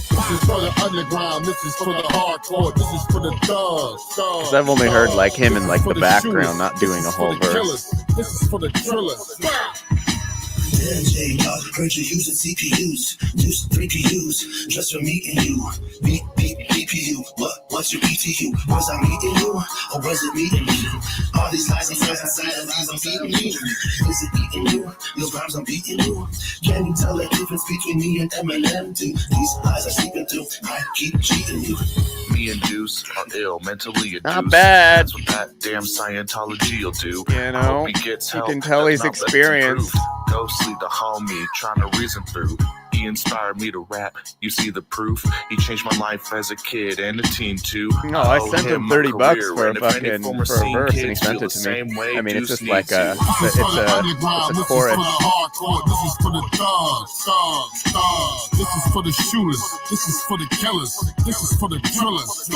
This is for the underground. This is for the hardcore. This is for the thugs. Because I've only heard like him in like the background, not doing a whole verse. This is for the drillers. DJ, y'all heard you using CPUs, Deuce 3 PUs, just for me and you. BPU, what's your ETU? Was I meeting you, or was it meeting you? All these lies inside of lies I'm feeding you. Is it eating you? Those rhymes I'm beating you. Can you tell the difference between me and Eminem? Do these lies are sleeping through? I keep cheating you. Me and Deuce are ill, mentally a Not deuce. bad. That's what that damn Scientology will do. You know, he gets help. you can tell he's That's not experienced. Ghostly the homie, trying to reason through. He inspired me to rap. You see the proof. He changed my life as a kid and a teen too. No, I sent him $30 for a fucking former for a scene verse, and he kids sent feel it to the me. same way I mean, it's Deuce just like needs a you. This is for the it's underground. a This chorus. is for the hardcore. This is for the thugs. This is for the shooters. This is for the killers. This is for the drillers.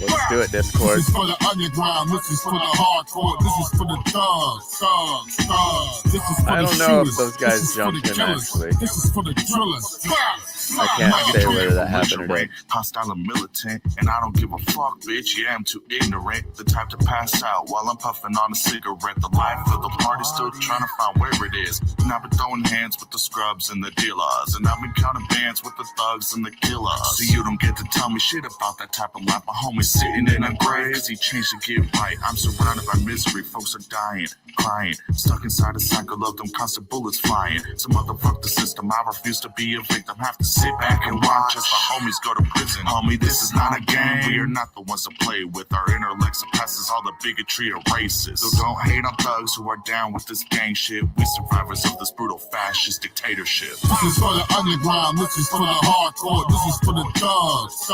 Let's do it, Discord. This is for the underground. This is for the hardcore. This is for the thugs. This is for I the don't know if shooters. those guys This is for jumped the him, killers. actually. This is for the drillers. I can't say whether that happened or not. Hostile and militant, and I don't give a fuck, bitch. Yeah, I'm too ignorant. The type to pass out while I'm puffing on a cigarette. The life of the party still trying to find where it is. And I've been throwing hands with the scrubs and the dealers. And I've been counting bands with the thugs and the killers. So you don't get to tell me shit about that type of life. My homie's sitting in a grave cause he changed to get right. I'm surrounded by misery. Folks are dying, crying. Stuck inside a cycle of them constant bullets flying. So motherfuck the system. I refuse to be a victim. Have to sit back and watch as my homies go to prison. Homie, this is not a game. We are not the ones to play with. Our intellect surpasses all the bigotry of races. So don't hate on thugs who are down with this gang shit. We survivors of this brutal fascist dictatorship. This is for the underground. This is for the hardcore. This is for the thugs.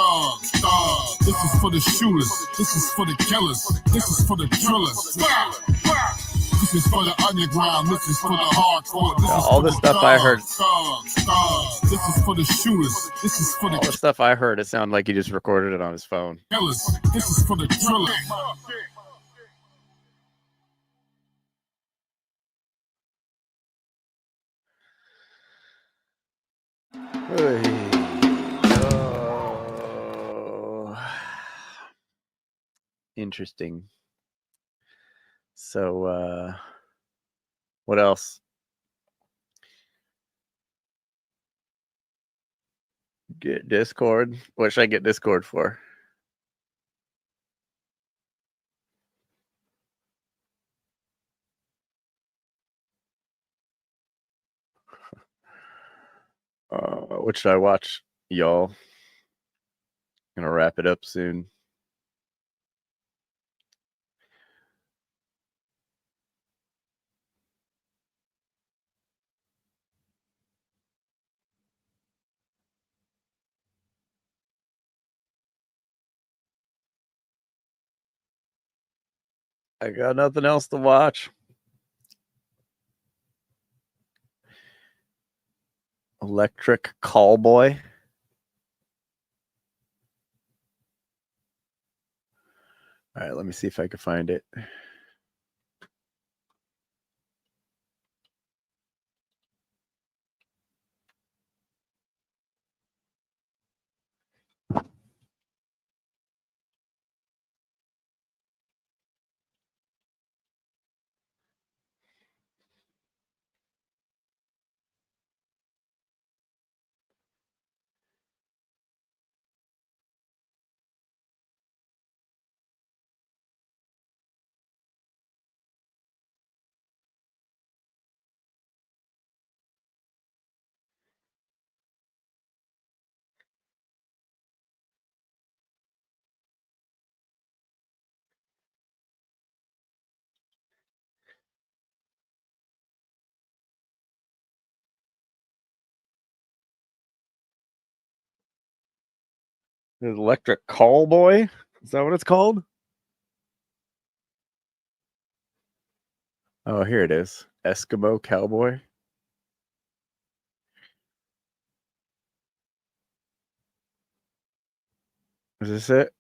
This is for the shooters. This is for the killers. This is for the drillers. This is for the underground. This is for the hardcore. This is All for the stuff I heard. This is for the shooters. This is for All the the stuff I heard, it sounded like he just recorded it on his phone. killers. This is for the drillers. Oh. Interesting. So, what else? Get Discord. What should I get Discord for? What should I watch, y'all? Gonna wrap it up soon. I got nothing else to watch. Electric Callboy. All right, let me see if I can find it. The Electric Callboy? Is that what it's called? Oh, here it is. Eskimo Cowboy. Is this it?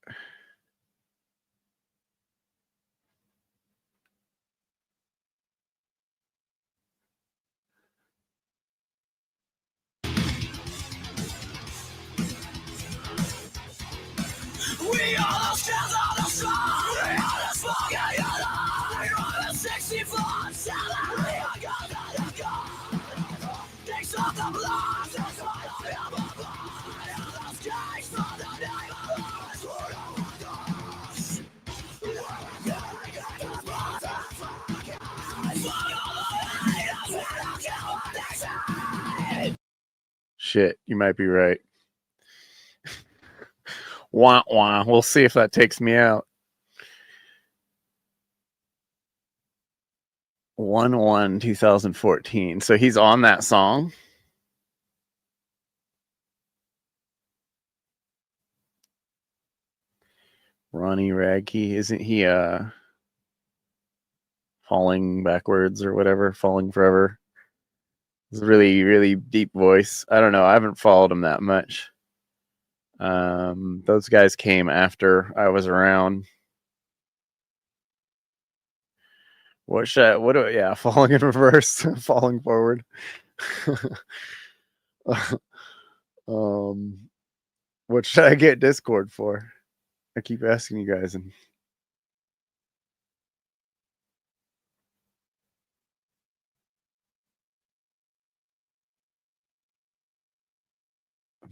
We are the stars of the sun. We are the smoke in your eye. We are the 64 salad. We are God of the God. Takes off the blood. That's why I am a boy. In the skies for the name of ours. For the wonders. Shit, you might be right. Wah wah. We'll see if that takes me out. 1/1/2014. So he's on that song. Ronnie Radke, isn't he falling backwards or whatever, falling forever? It's a really, really deep voice. I don't know. I haven't followed him that much. Those guys came after I was around. Yeah, falling in reverse, falling forward. What should I get Discord for? I keep asking you guys, and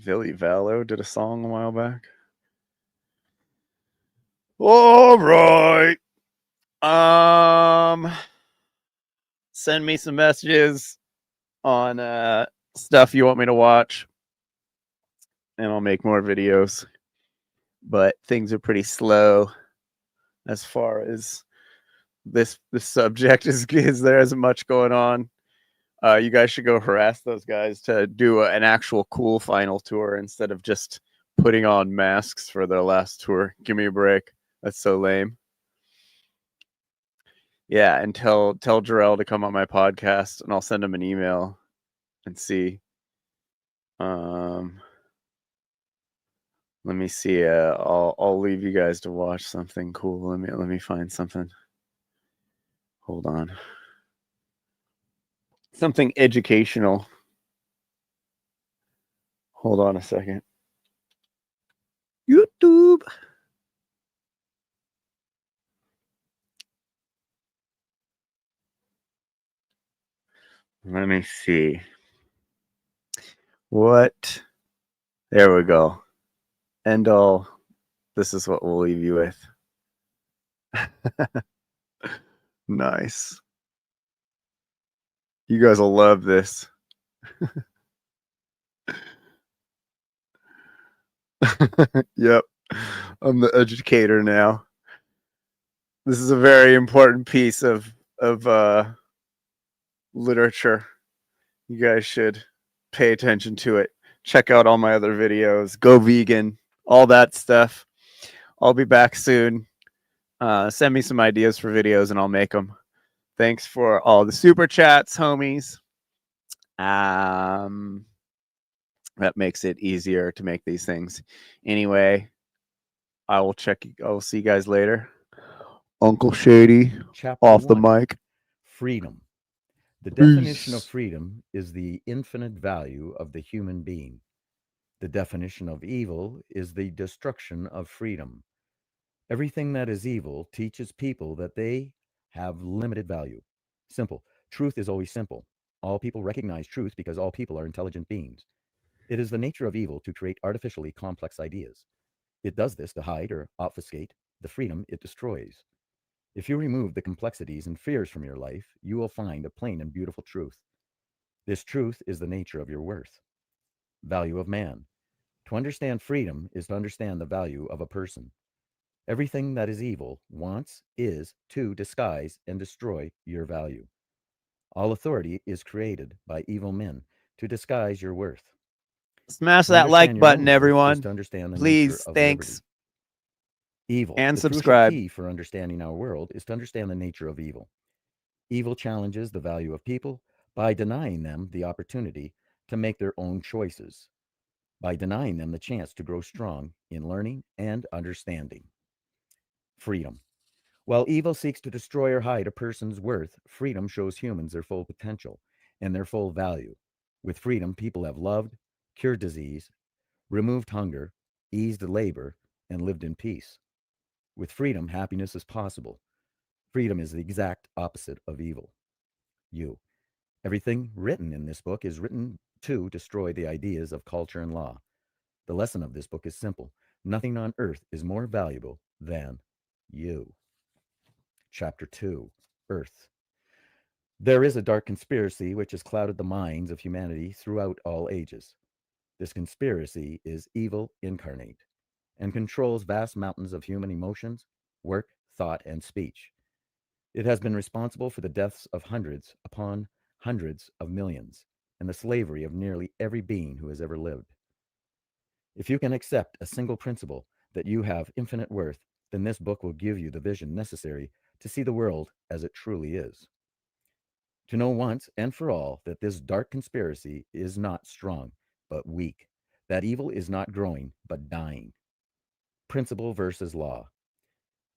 Billy Vallow did a song a while back. All right. Send me some messages on stuff you want me to watch, and I'll make more videos. But things are pretty slow as far as this subject is. There isn't much going on. You guys should go harass those guys to do an actual cool final tour instead of just putting on masks for their last tour. Give me a break. That's so lame. Yeah, and tell Jarrell to come on my podcast, and I'll send him an email and see. Let me see. I'll leave you guys to watch something cool. Let me find something. Hold on. Something educational. Hold on a second. YouTube. Let me see. What? There we go. End all. This is what we'll leave you with. Nice. You guys will love this. Yep. I'm the educator now. This is a very important piece of literature. You guys should pay attention to it. Check out all my other videos. Go vegan. All that stuff. I'll be back soon. Send me some ideas for videos and I'll make them. Thanks for all the super chats, homies. That makes it easier to make these things. Anyway, I'll see you guys later. Uncle Shady, Chapter off the 1, mic. Freedom. The definition of Peace. freedom is the infinite value of the human being. The definition of evil is the destruction of freedom. Everything that is evil teaches people that they have limited value. Simple. Truth is always simple. All people recognize truth because all people are intelligent beings. It is the nature of evil to create artificially complex ideas. It does this to hide or obfuscate the freedom it destroys. If you remove the complexities and fears from your life, you will find a plain and beautiful truth. This truth is the nature of your worth. Value of man. To understand freedom is to understand the value of a person. Everything that is evil is to disguise and destroy your value. All authority is created by evil men to disguise your worth. Smash To that like understand your button, own worth is everyone. to understand the Please, nature of thanks. liberty. Evil. And The crucial subscribe. key for understanding our world is to understand the nature of evil. Evil challenges the value of people by denying them the opportunity to make their own choices, by denying them the chance to grow strong in learning and understanding. Freedom. While evil seeks to destroy or hide a person's worth, freedom shows humans their full potential and their full value. With freedom, people have loved, cured disease, removed hunger, eased labor, and lived in peace. With freedom, happiness is possible. Freedom is the exact opposite of evil. You. Everything written in this book is written to destroy the ideas of culture and law. The lesson of this book is simple. Nothing on earth is more valuable than you. Chapter 2, Earth. There is a dark conspiracy which has clouded the minds of humanity throughout all ages. This conspiracy is evil incarnate and controls vast mountains of human emotions, work, thought, and speech. It has been responsible for the deaths of hundreds upon hundreds of millions and the slavery of nearly every being who has ever lived. If you can accept a single principle that you have infinite worth, then this book will give you the vision necessary to see the world as it truly is. To know once and for all that this dark conspiracy is not strong, but weak, that evil is not growing, but dying. Principle versus law.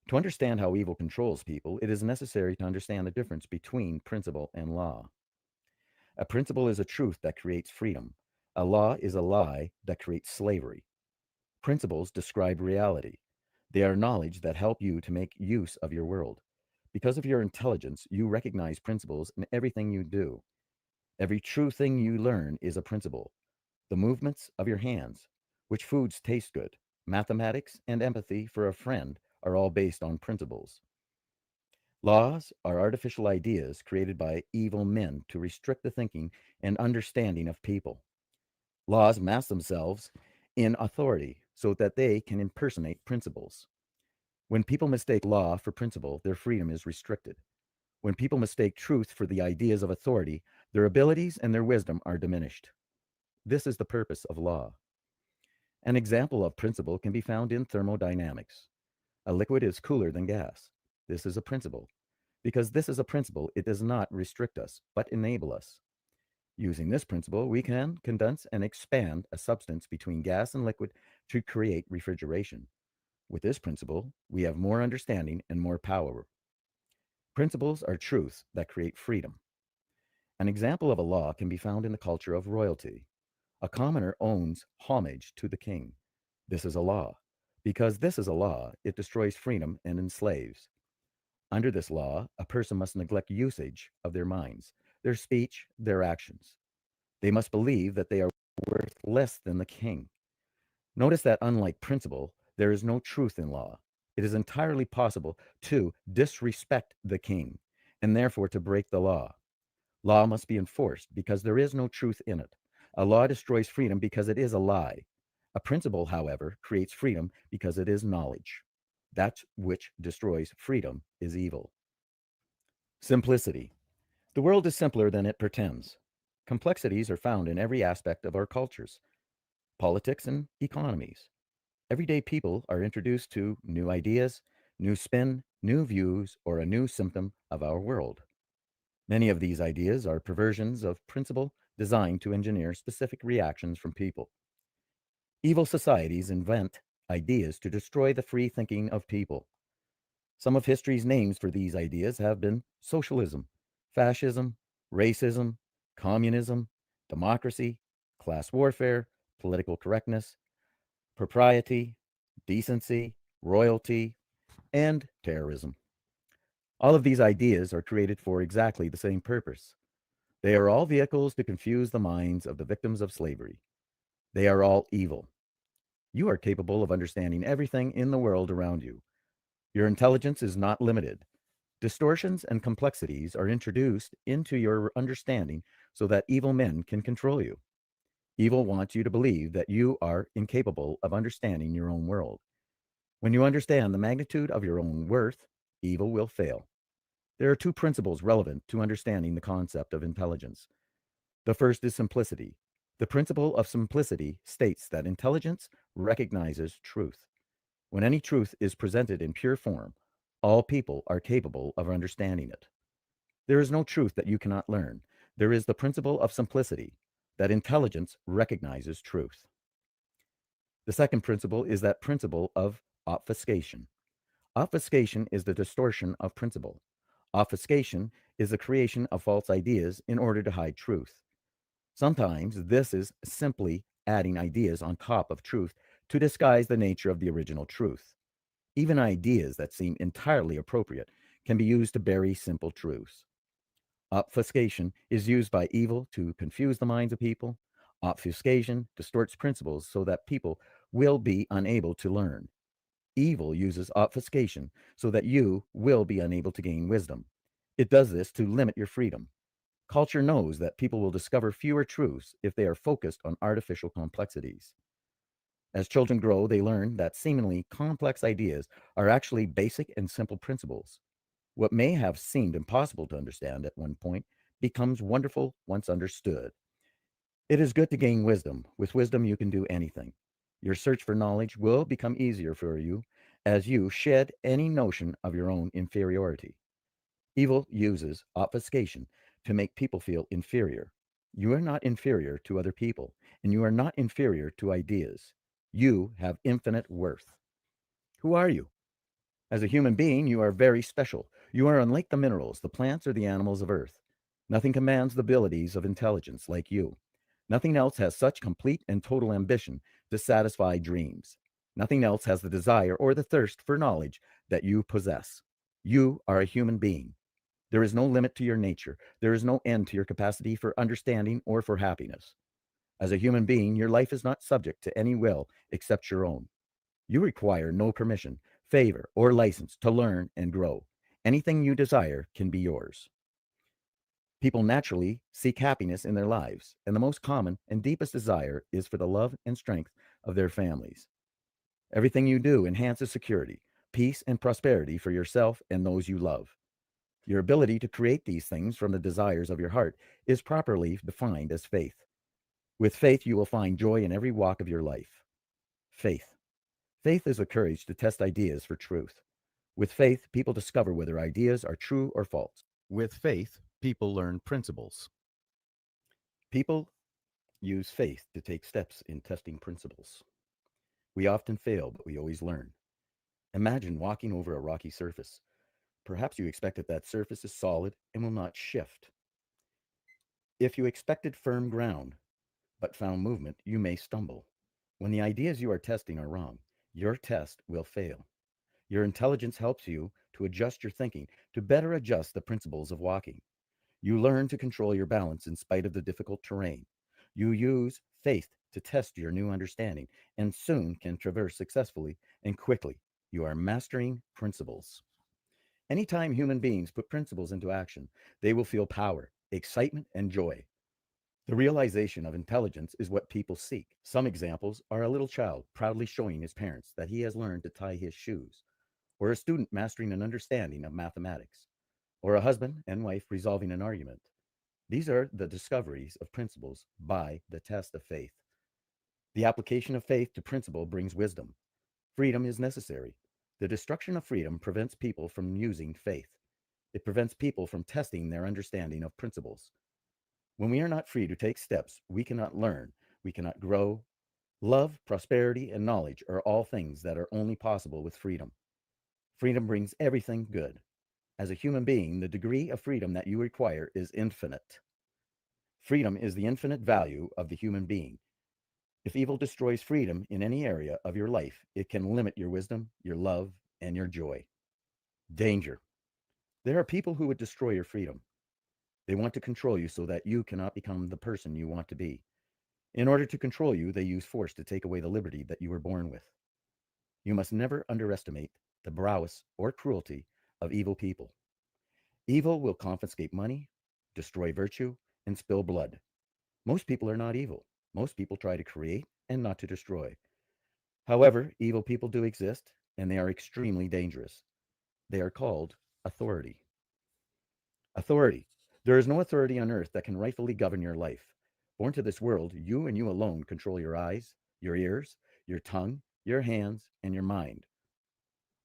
To understand how evil controls people, it is necessary to understand the difference between principle and law. A principle is a truth that creates freedom. A law is a lie that creates slavery. Principles describe reality. They are knowledge that help you to make use of your world. Because of your intelligence, you recognize principles in everything you do. Every true thing you learn is a principle. The movements of your hands, which foods taste good, mathematics, and empathy for a friend are all based on principles. Laws are artificial ideas created by evil men to restrict the thinking and understanding of people. Laws mask themselves in authority so that they can impersonate principles. When people mistake law for principle, their freedom is restricted. When people mistake truth for the ideas of authority, their abilities and their wisdom are diminished. This is the purpose of law. An example of principle can be found in thermodynamics. A liquid is cooler than gas. This is a principle. Because this is a principle, it does not restrict us, but enable us. Using this principle, we can condense and expand a substance between gas and liquid to create refrigeration. With this principle, we have more understanding and more power. Principles are truths that create freedom. An example of a law can be found in the culture of royalty. A commoner owns homage to the king. This is a law. Because this is a law, it destroys freedom and enslaves. Under this law, a person must neglect usage of their minds, their speech, their actions. They must believe that they are worth less than the king. Notice that unlike principle, there is no truth in law. It is entirely possible to disrespect the king and therefore to break the law. Law must be enforced because there is no truth in it. A law destroys freedom because it is a lie. A principle, however, creates freedom because it is knowledge. That which destroys freedom is evil. Simplicity. The world is simpler than it pretends. Complexities are found in every aspect of our cultures, politics, and economies. Everyday people are introduced to new ideas, new spin, new views, or a new symptom of our world. Many of these ideas are perversions of principle designed to engineer specific reactions from people. Evil societies invent ideas to destroy the free thinking of people. Some of history's names for these ideas have been socialism, fascism, racism, communism, democracy, class warfare, political correctness, propriety, decency, royalty, and terrorism. All of these ideas are created for exactly the same purpose. They are all vehicles to confuse the minds of the victims of slavery. They are all evil. You are capable of understanding everything in the world around you. Your intelligence is not limited. Distortions and complexities are introduced into your understanding so that evil men can control you. Evil wants you to believe that you are incapable of understanding your own world. When you understand the magnitude of your own worth, evil will fail. There are two principles relevant to understanding the concept of intelligence. The first is simplicity. The principle of simplicity states that intelligence recognizes truth. When any truth is presented in pure form, all people are capable of understanding it. There is no truth that you cannot learn. There is the principle of simplicity, that intelligence recognizes truth. The second principle is that principle of obfuscation. Obfuscation is the distortion of principle. Obfuscation is the creation of false ideas in order to hide truth. Sometimes this is simply adding ideas on top of truth to disguise the nature of the original truth. Even ideas that seem entirely appropriate can be used to bury simple truths. Obfuscation is used by evil to confuse the minds of people. Obfuscation distorts principles so that people will be unable to learn. Evil uses obfuscation so that you will be unable to gain wisdom. It does this to limit your freedom. Culture knows that people will discover fewer truths if they are focused on artificial complexities. As children grow, they learn that seemingly complex ideas are actually basic and simple principles. What may have seemed impossible to understand at one point becomes wonderful once understood. It is good to gain wisdom. With wisdom, you can do anything. Your search for knowledge will become easier for you as you shed any notion of your own inferiority. Evil uses obfuscation to make people feel inferior. You are not inferior to other people, and you are not inferior to ideas. You have infinite worth. Who are you? As a human being, you are very special. You are unlike the minerals, the plants, or the animals of Earth. Nothing commands the abilities of intelligence like you. Nothing else has such complete and total ambition to satisfy dreams. Nothing else has the desire or the thirst for knowledge that you possess. You are a human being. There is no limit to your nature. There is no end to your capacity for understanding or for happiness. As a human being, your life is not subject to any will except your own. You require no permission, favor, or license to learn and grow. Anything you desire can be yours. People naturally seek happiness in their lives, and the most common and deepest desire is for the love and strength of their families. Everything you do enhances security, peace, and prosperity for yourself and those you love. Your ability to create these things from the desires of your heart is properly defined as faith. With faith, you will find joy in every walk of your life. Faith. Faith is the courage to test ideas for truth. With faith, people discover whether ideas are true or false. With faith, people learn principles. People use faith to take steps in testing principles. We often fail, but we always learn. Imagine walking over a rocky surface. Perhaps you expect that surface is solid and will not shift. If you expected firm ground, but found movement, you may stumble. When the ideas you are testing are wrong, your test will fail. Your intelligence helps you to adjust your thinking, to better adjust the principles of walking. You learn to control your balance in spite of the difficult terrain. You use faith to test your new understanding and soon can traverse successfully and quickly. You are mastering principles. Anytime human beings put principles into action, they will feel power, excitement, and joy. The realization of intelligence is what people seek. Some examples are a little child proudly showing his parents that he has learned to tie his shoes, or a student mastering an understanding of mathematics, or a husband and wife resolving an argument. These are the discoveries of principles by the test of faith. The application of faith to principle brings wisdom. Freedom is necessary. The destruction of freedom prevents people from using faith. It prevents people from testing their understanding of principles. When we are not free to take steps, we cannot learn, we cannot grow. Love, prosperity, and knowledge are all things that are only possible with freedom. Freedom brings everything good. As a human being, the degree of freedom that you require is infinite. Freedom is the infinite value of the human being. If evil destroys freedom in any area of your life, it can limit your wisdom, your love, and your joy. Danger. There are people who would destroy your freedom. They want to control you so that you cannot become the person you want to be. In order to control you, they use force to take away the liberty that you were born with. You must never underestimate the prowess or cruelty of evil people. Evil will confiscate money, destroy virtue, and spill blood. Most people are not evil. Most people try to create and not to destroy. However, evil people do exist, and they are extremely dangerous. They are called authority. Authority. There is no authority on earth that can rightfully govern your life. Born to this world, you and you alone control your eyes, your ears, your tongue, your hands, and your mind.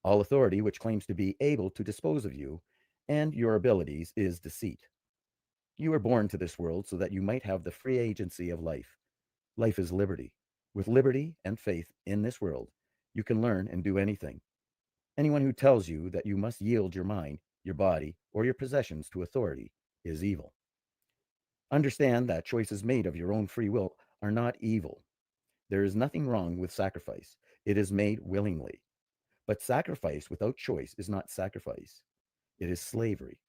All authority which claims to be able to dispose of you and your abilities is deceit. You were born to this world so that you might have the free agency of life. Life is liberty. With liberty and faith in this world, you can learn and do anything. Anyone who tells you that you must yield your mind, your body, or your possessions to authority is evil. Understand that choices made of your own free will are not evil. There is nothing wrong with sacrifice. It is made willingly. But sacrifice without choice is not sacrifice. It is slavery.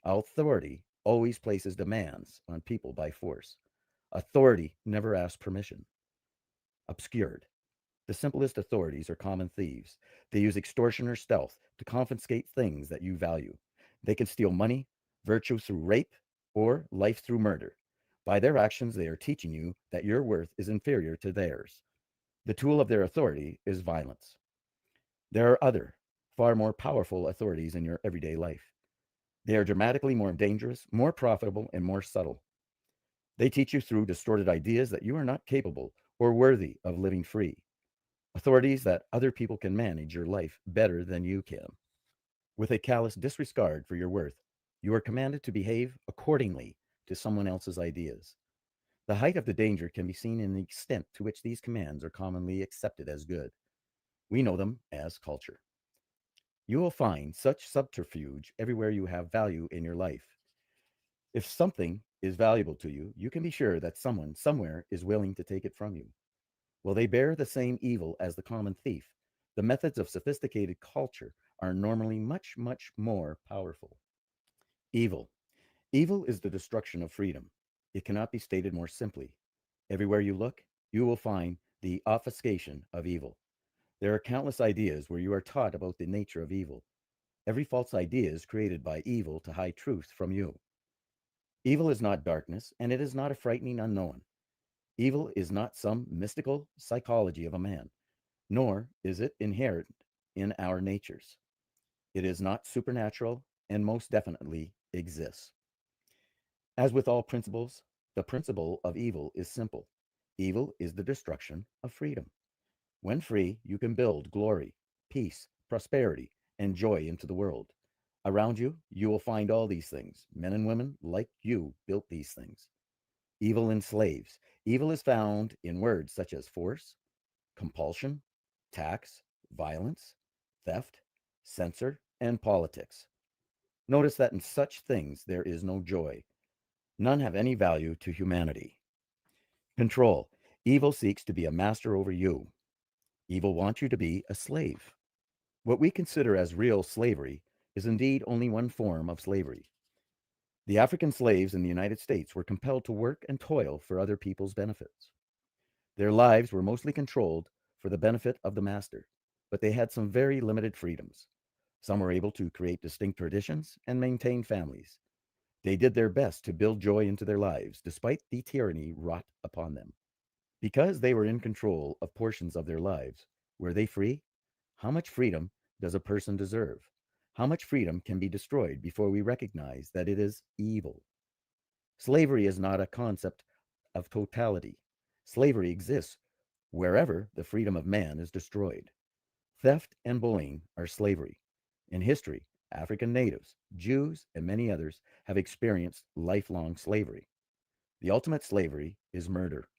Authority always places demands on people by force. Authority never asks permission. Obscured. The simplest authorities are common thieves. They use extortion or stealth to confiscate things that you value. They can steal money, virtue through rape, or life through murder. By their actions, they are teaching you that your worth is inferior to theirs. The tool of their authority is violence. There are other, far more powerful authorities in your everyday life. They are dramatically more dangerous, more profitable, and more subtle. They teach you through distorted ideas that you are not capable or worthy of living free. Authorities that other people can manage your life better than you can. With a callous disregard for your worth, you are commanded to behave accordingly to someone else's ideas. The height of the danger can be seen in the extent to which these commands are commonly accepted as good. We know them as culture. You will find such subterfuge everywhere you have value in your life. If something is valuable to you, you can be sure that someone somewhere is willing to take it from you. While they bear the same evil as the common thief, the methods of sophisticated culture are normally much, much more powerful. Evil. Evil is the destruction of freedom. It cannot be stated more simply. Everywhere you look, you will find the obfuscation of evil. There are countless ideas where you are taught about the nature of evil. Every false idea is created by evil to hide truth from you. Evil is not darkness, and it is not a frightening unknown. Evil is not some mystical psychology of a man, nor is it inherent in our natures. It is not supernatural and most definitely exists. As with all principles, the principle of evil is simple. Evil is the destruction of freedom. When free, you can build glory, peace, prosperity, and joy into the world. Around you, you will find all these things. Men and women like you built these things. Evil enslaves. Evil is found in words such as force, compulsion, tax, violence, theft, censor, and politics. Notice that in such things there is no joy. None have any value to humanity. Control. Evil seeks to be a master over you. Evil wants you to be a slave. What we consider as real slavery is indeed only one form of slavery. The African slaves in the United States were compelled to work and toil for other people's benefits. Their lives were mostly controlled for the benefit of the master, but they had some very limited freedoms. Some were able to create distinct traditions and maintain families. They did their best to build joy into their lives, despite the tyranny wrought upon them. Because they were in control of portions of their lives, were they free? How much freedom does a person deserve? How much freedom can be destroyed before we recognize that it is evil? Slavery is not a concept of totality. Slavery exists wherever the freedom of man is destroyed. Theft and bullying are slavery. In history, African natives, Jews, and many others have experienced lifelong slavery. The ultimate slavery is murder.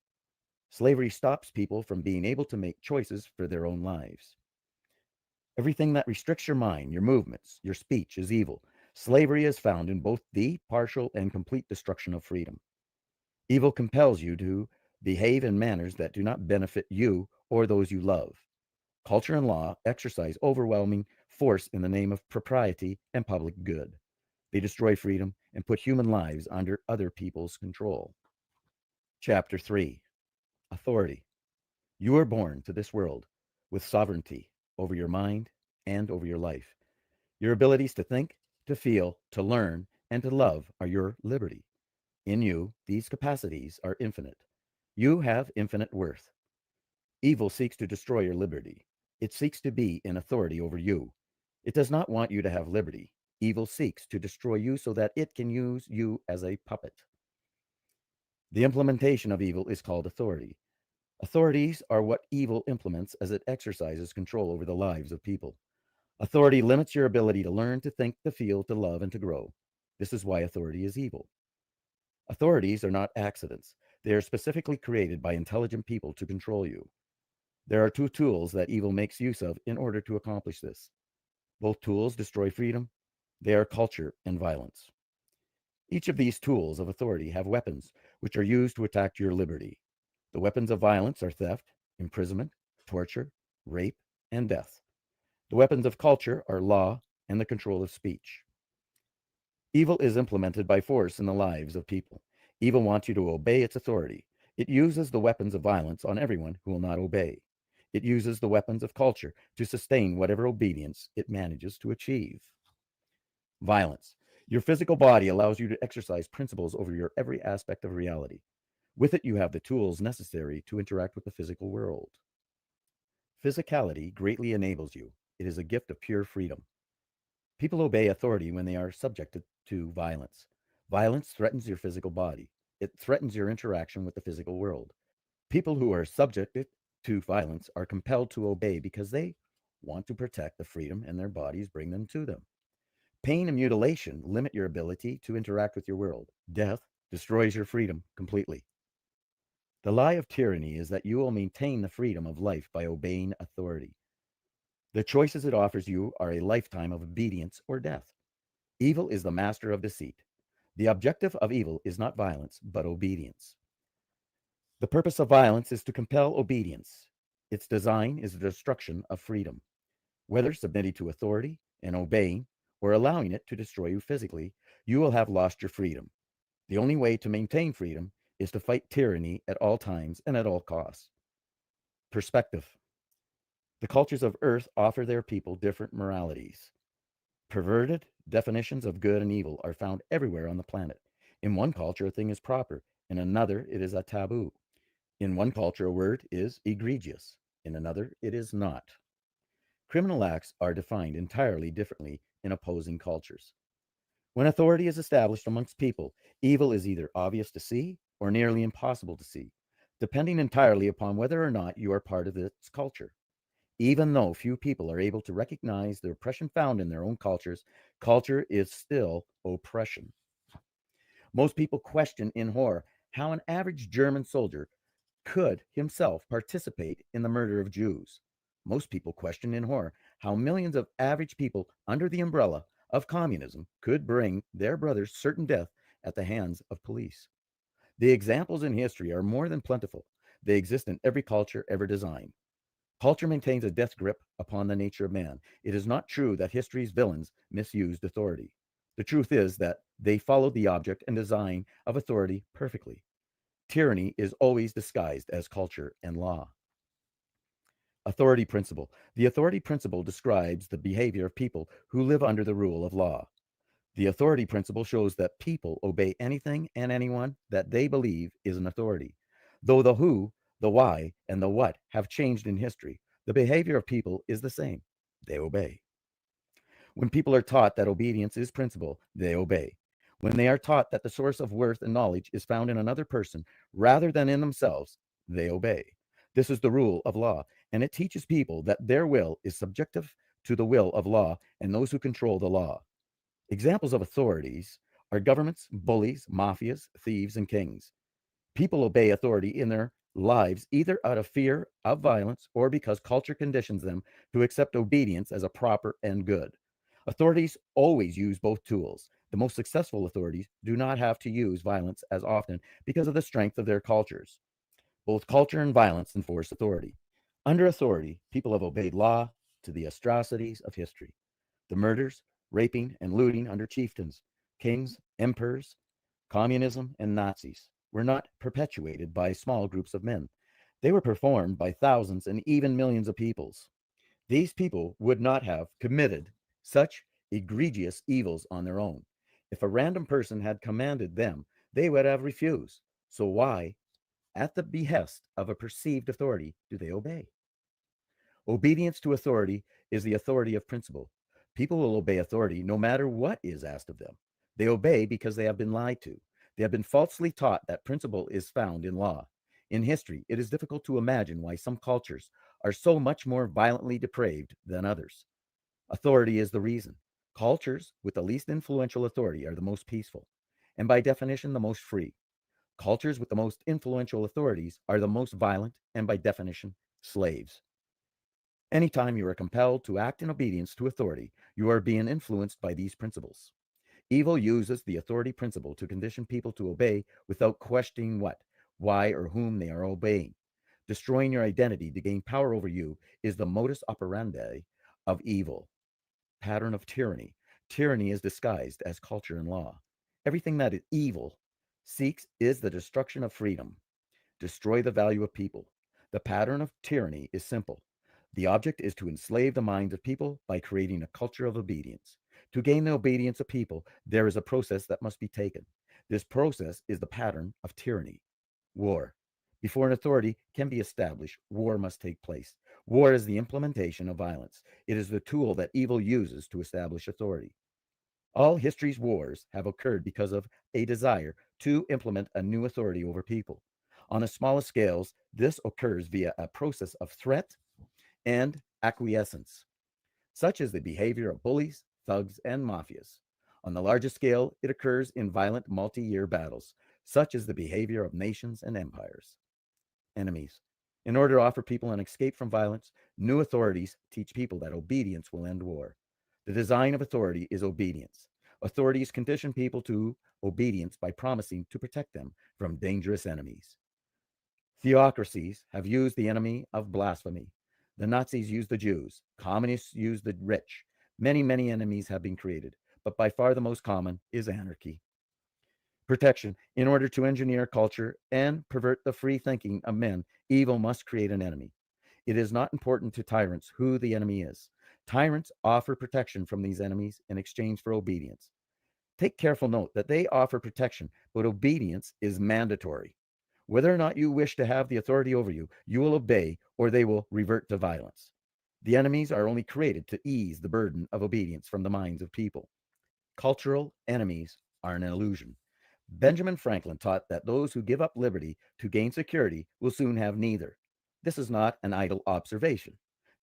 Slavery stops people from being able to make choices for their own lives. Everything that restricts your mind, your movements, your speech is evil. Slavery is found in both the partial and complete destruction of freedom. Evil compels you to behave in manners that do not benefit you or those you love. Culture and law exercise overwhelming force in the name of propriety and public good. They destroy freedom and put human lives under other people's control. Chapter 3. Authority. You are born to this world with sovereignty over your mind and over your life. Your abilities to think, to feel, to learn, and to love are your liberty. In you, these capacities are infinite. You have infinite worth. Evil seeks to destroy your liberty. It seeks to be in authority over you. It does not want you to have liberty. Evil seeks to destroy you so that it can use you as a puppet. The implementation of evil is called authority. Authorities are what evil implements as it exercises control over the lives of people. Authority limits your ability to learn, to think, to feel, to love, and to grow. This is why authority is evil. Authorities are not accidents. They are specifically created by intelligent people to control you. There are two tools that evil makes use of in order to accomplish this. Both tools destroy freedom. They are culture and violence. Each of these tools of authority have weapons which are used to attack your liberty. The weapons of violence are theft, imprisonment, torture, rape, and death. The weapons of culture are law and the control of speech. Evil is implemented by force in the lives of people. Evil wants you to obey its authority. It uses the weapons of violence on everyone who will not obey. It uses the weapons of culture to sustain whatever obedience it manages to achieve. Violence. Your physical body allows you to exercise principles over your every aspect of reality. With it, you have the tools necessary to interact with the physical world. Physicality greatly enables you. It is a gift of pure freedom. People obey authority when they are subjected to violence. Violence threatens your physical body. It threatens your interaction with the physical world. People who are subjected to violence are compelled to obey because they want to protect the freedom and their bodies bring them to them. Pain and mutilation limit your ability to interact with your world. Death destroys your freedom completely. The lie of tyranny is that you will maintain the freedom of life by obeying authority. The choices it offers you are a lifetime of obedience or death. Evil is the master of deceit. The objective of evil is not violence, but obedience. The purpose of violence is to compel obedience. Its design is the destruction of freedom. Whether submitting to authority and obeying, or allowing it to destroy you physically, you will have lost your freedom. The only way to maintain freedom is to fight tyranny at all times and at all costs. Perspective. The cultures of Earth offer their people different moralities. Perverted definitions of good and evil are found everywhere on the planet. In one culture, a thing is proper. In another, it is a taboo. In one culture, a word is egregious. In another, it is not. Criminal acts are defined entirely differently in opposing cultures. When authority is established amongst people, evil is either obvious to see or nearly impossible to see, depending entirely upon whether or not you are part of its culture. Even though few people are able to recognize the oppression found in their own cultures, culture is still oppression. Most people question in horror how an average German soldier could himself participate in the murder of Jews. Most people question in horror how millions of average people under the umbrella of communism could bring their brothers certain death at the hands of police. The examples in history are more than plentiful. They exist in every culture ever designed. Culture maintains a death grip upon the nature of man. It is not true that history's villains misused authority. The truth is that they followed the object and design of authority perfectly. Tyranny is always disguised as culture and law. Authority principle. The authority principle describes the behavior of people who live under the rule of law. The authority principle shows that people obey anything and anyone that they believe is an authority. Though the who, the why, and the what have changed in history, the behavior of people is the same. They obey. When people are taught that obedience is principle, they obey. When they are taught that the source of worth and knowledge is found in another person rather than in themselves, they obey. This is the rule of law, and it teaches people that their will is subjective to the will of law and those who control the law. Examples of authorities are governments, bullies, mafias, thieves, and kings. People obey authority in their lives either out of fear of violence or because culture conditions them to accept obedience as a proper and good. Authorities always use both tools. The most successful authorities do not have to use violence as often because of the strength of their cultures. Both culture and violence enforce authority. Under authority, people have obeyed law to the atrocities of history. The murders, raping, and looting under chieftains, kings, emperors, communism, and Nazis were not perpetuated by small groups of men. They were performed by thousands and even millions of peoples. These people would not have committed such egregious evils on their own. If a random person had commanded them, they would have refused. So why, at the behest of a perceived authority, do they obey? Obedience to authority is the authority of principle. People will obey authority no matter what is asked of them. They obey because they have been lied to. They have been falsely taught that principle is found in law. In history, it is difficult to imagine why some cultures are so much more violently depraved than others. Authority is the reason. Cultures with the least influential authority are the most peaceful, and by definition, the most free. Cultures with the most influential authorities are the most violent, and by definition, slaves. Anytime you are compelled to act in obedience to authority, you are being influenced by these principles. Evil uses the authority principle to condition people to obey without questioning what? why or whom they are obeying. Destroying your identity to gain power over you is the modus operandi of evil. Pattern of tyranny. Tyranny is disguised as culture and law. Everything that is evil seeks is the destruction of freedom. Destroy the value of people. The pattern of tyranny is simple. The object is to enslave the minds of people by creating a culture of obedience. To gain the obedience of people, there is a process that must be taken. This process is the pattern of tyranny. War. Before an authority can be established, war must take place. War is the implementation of violence. It is the tool that evil uses to establish authority. All history's wars have occurred because of a desire to implement a new authority over people. On a smaller scales, this occurs via a process of threat and acquiescence, such as the behavior of bullies, thugs, and mafias. On the largest scale, it occurs in violent multi-year battles, such as the behavior of nations and empires. Enemies. In order to offer people an escape from violence, new authorities teach people that obedience will end war. The design of authority is obedience. Authorities condition people to obedience by promising to protect them from dangerous enemies. Theocracies have used the enemy of blasphemy. The Nazis used the Jews. Communists used the rich. Many enemies have been created, but by far the most common is anarchy. Protection. In order to engineer culture and pervert the free thinking of men, evil must create an enemy. It is not important to tyrants who the enemy is. Tyrants offer protection from these enemies in exchange for obedience. Take careful note that they offer protection, but obedience is mandatory. Whether or not you wish to have the authority over you, you will obey or they will revert to violence. The enemies are only created to ease the burden of obedience from the minds of people. Cultural enemies are an illusion. Benjamin Franklin taught that those who give up liberty to gain security will soon have neither. This is not an idle observation.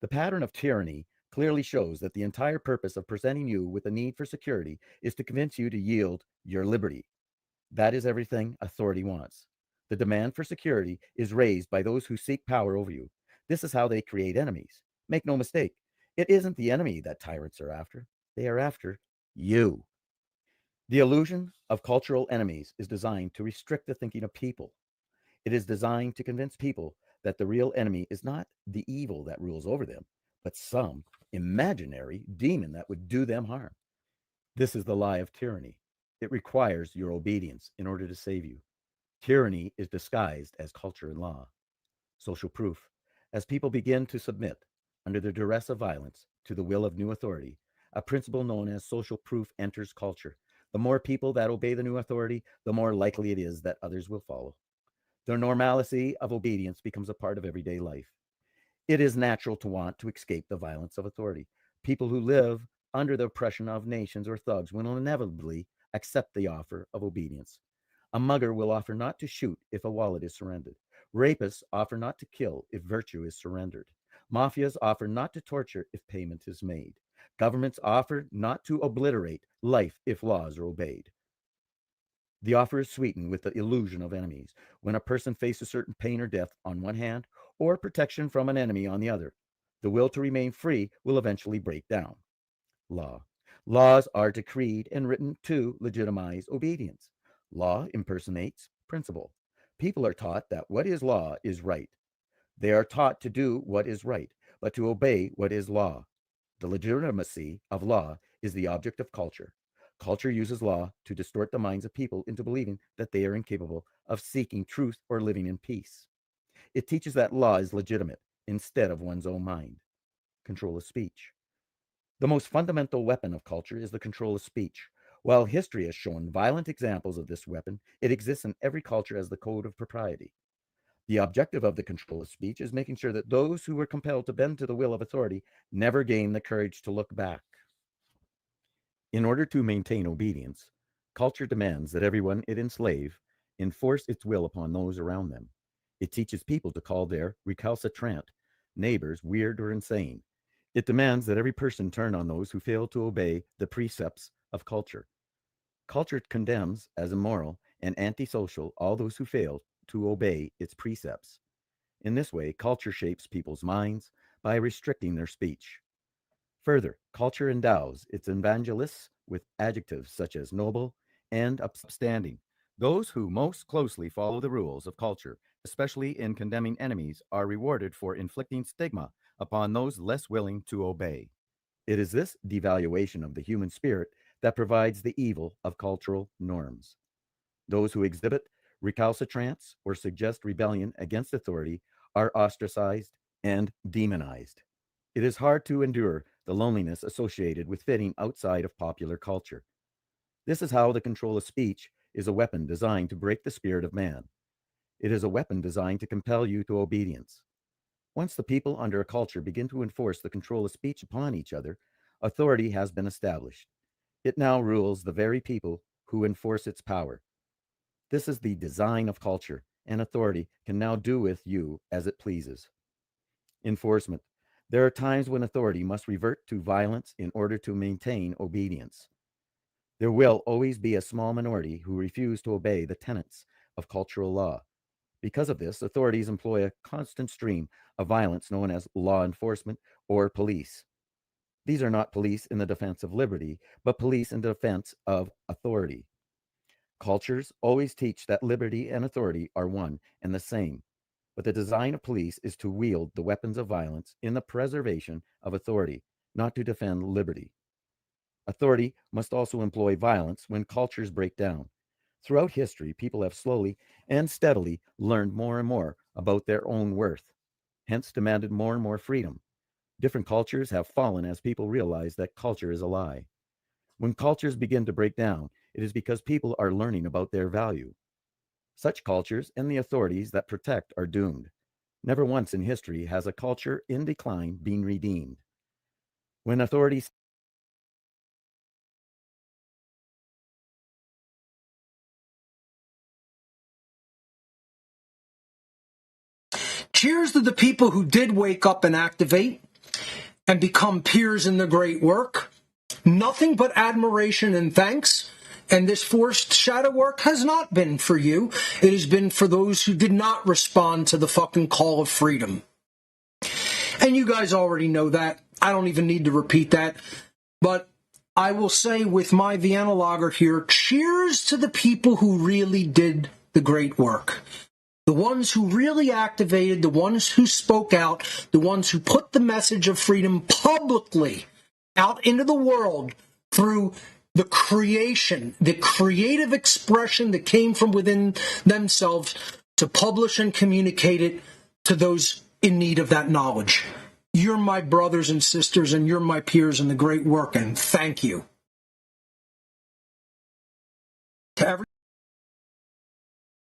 The pattern of tyranny clearly shows that the entire purpose of presenting you with the need for security is to convince you to yield your liberty. That is everything authority wants. The demand for security is raised by those who seek power over you. This is how they create enemies. Make no mistake, it isn't the enemy that tyrants are after. They are after you. The illusion of cultural enemies is designed to restrict the thinking of people. It is designed to convince people that the real enemy is not the evil that rules over them, but some imaginary demon that would do them harm. This is the lie of tyranny. It requires your obedience in order to save you. Tyranny is disguised as culture and law. Social proof. As people begin to submit, under the duress of violence, to the will of new authority, a principle known as social proof enters culture. The more people that obey the new authority, the more likely it is that others will follow. The normalcy of obedience becomes a part of everyday life. It is natural to want to escape the violence of authority. People who live under the oppression of nations or thugs will inevitably accept the offer of obedience. A mugger will offer not to shoot if a wallet is surrendered. Rapists offer not to kill if virtue is surrendered. Mafias offer not to torture if payment is made. Governments offer not to obliterate life if laws are obeyed. The offer is sweetened with the illusion of enemies. When a person faces certain pain or death on one hand, or protection from an enemy on the other, the will to remain free will eventually break down. Law. Laws are decreed and written to legitimize obedience. Law impersonates principle. People are taught that what is law is right. They are taught to do what is right, but to obey what is law. The legitimacy of law is the object of culture. Culture uses law to distort the minds of people into believing that they are incapable of seeking truth or living in peace. It teaches that law is legitimate instead of one's own mind. Control of speech. The most fundamental weapon of culture is the control of speech. While history has shown violent examples of this weapon, it exists in every culture as the code of propriety. The objective of the control of speech is making sure that those who were compelled to bend to the will of authority never gain the courage to look back. In order to maintain obedience, culture demands that everyone it enslave enforce its will upon those around them. It teaches people to call their recalcitrant neighbors weird or insane. It demands that every person turn on those who fail to obey the precepts of culture. Culture condemns as immoral and antisocial all those who fail to obey its precepts. In this way, culture shapes people's minds by restricting their speech. Further, culture endows its evangelists with adjectives such as noble and upstanding. Those who most closely follow the rules of culture, especially in condemning enemies, are rewarded for inflicting stigma upon those less willing to obey. It is this devaluation of the human spirit that provides the evil of cultural norms. Those who exhibit recalcitrance or suggest rebellion against authority are ostracized and demonized. It is hard to endure the loneliness associated with fitting outside of popular culture. This is how the control of speech is a weapon designed to break the spirit of man. It is a weapon designed to compel you to obedience. Once the people under a culture begin to enforce the control of speech upon each other, authority has been established. It now rules the very people who enforce its power. This is the design of culture, and authority can now do with you as it pleases. Enforcement. There are times when authority must revert to violence in order to maintain obedience. There will always be a small minority who refuse to obey the tenets of cultural law. Because of this, authorities employ a constant stream of violence known as law enforcement or police. These are not police in the defense of liberty, but police in defense of authority. Cultures always teach that liberty and authority are one and the same, but the design of police is to wield the weapons of violence in the preservation of authority, not to defend liberty. Authority must also employ violence when cultures break down. Throughout history, people have slowly and steadily learned more and more about their own worth, hence demanded more and more freedom. Different cultures have fallen as people realize that culture is a lie. When cultures begin to break down, it is because people are learning about their value. Such cultures and the authorities that protect are doomed. Never once in history has a culture in decline been redeemed. When authorities Cheers to the people who did wake up and activate and become peers in the great work. Nothing but admiration and thanks. And this forced shadow work has not been for you. It has been for those who did not respond to the fucking call of freedom. And you guys already know that. I don't even need to repeat that. But I will say with my Vienna lager here, cheers to the people who really did the great work. The ones who really activated, the ones who spoke out, the ones who put the message of freedom publicly out into the world through the creation, the creative expression that came from within themselves to publish and communicate it to those in need of that knowledge. You're my brothers and sisters, and you're my peers in the great work, and thank you.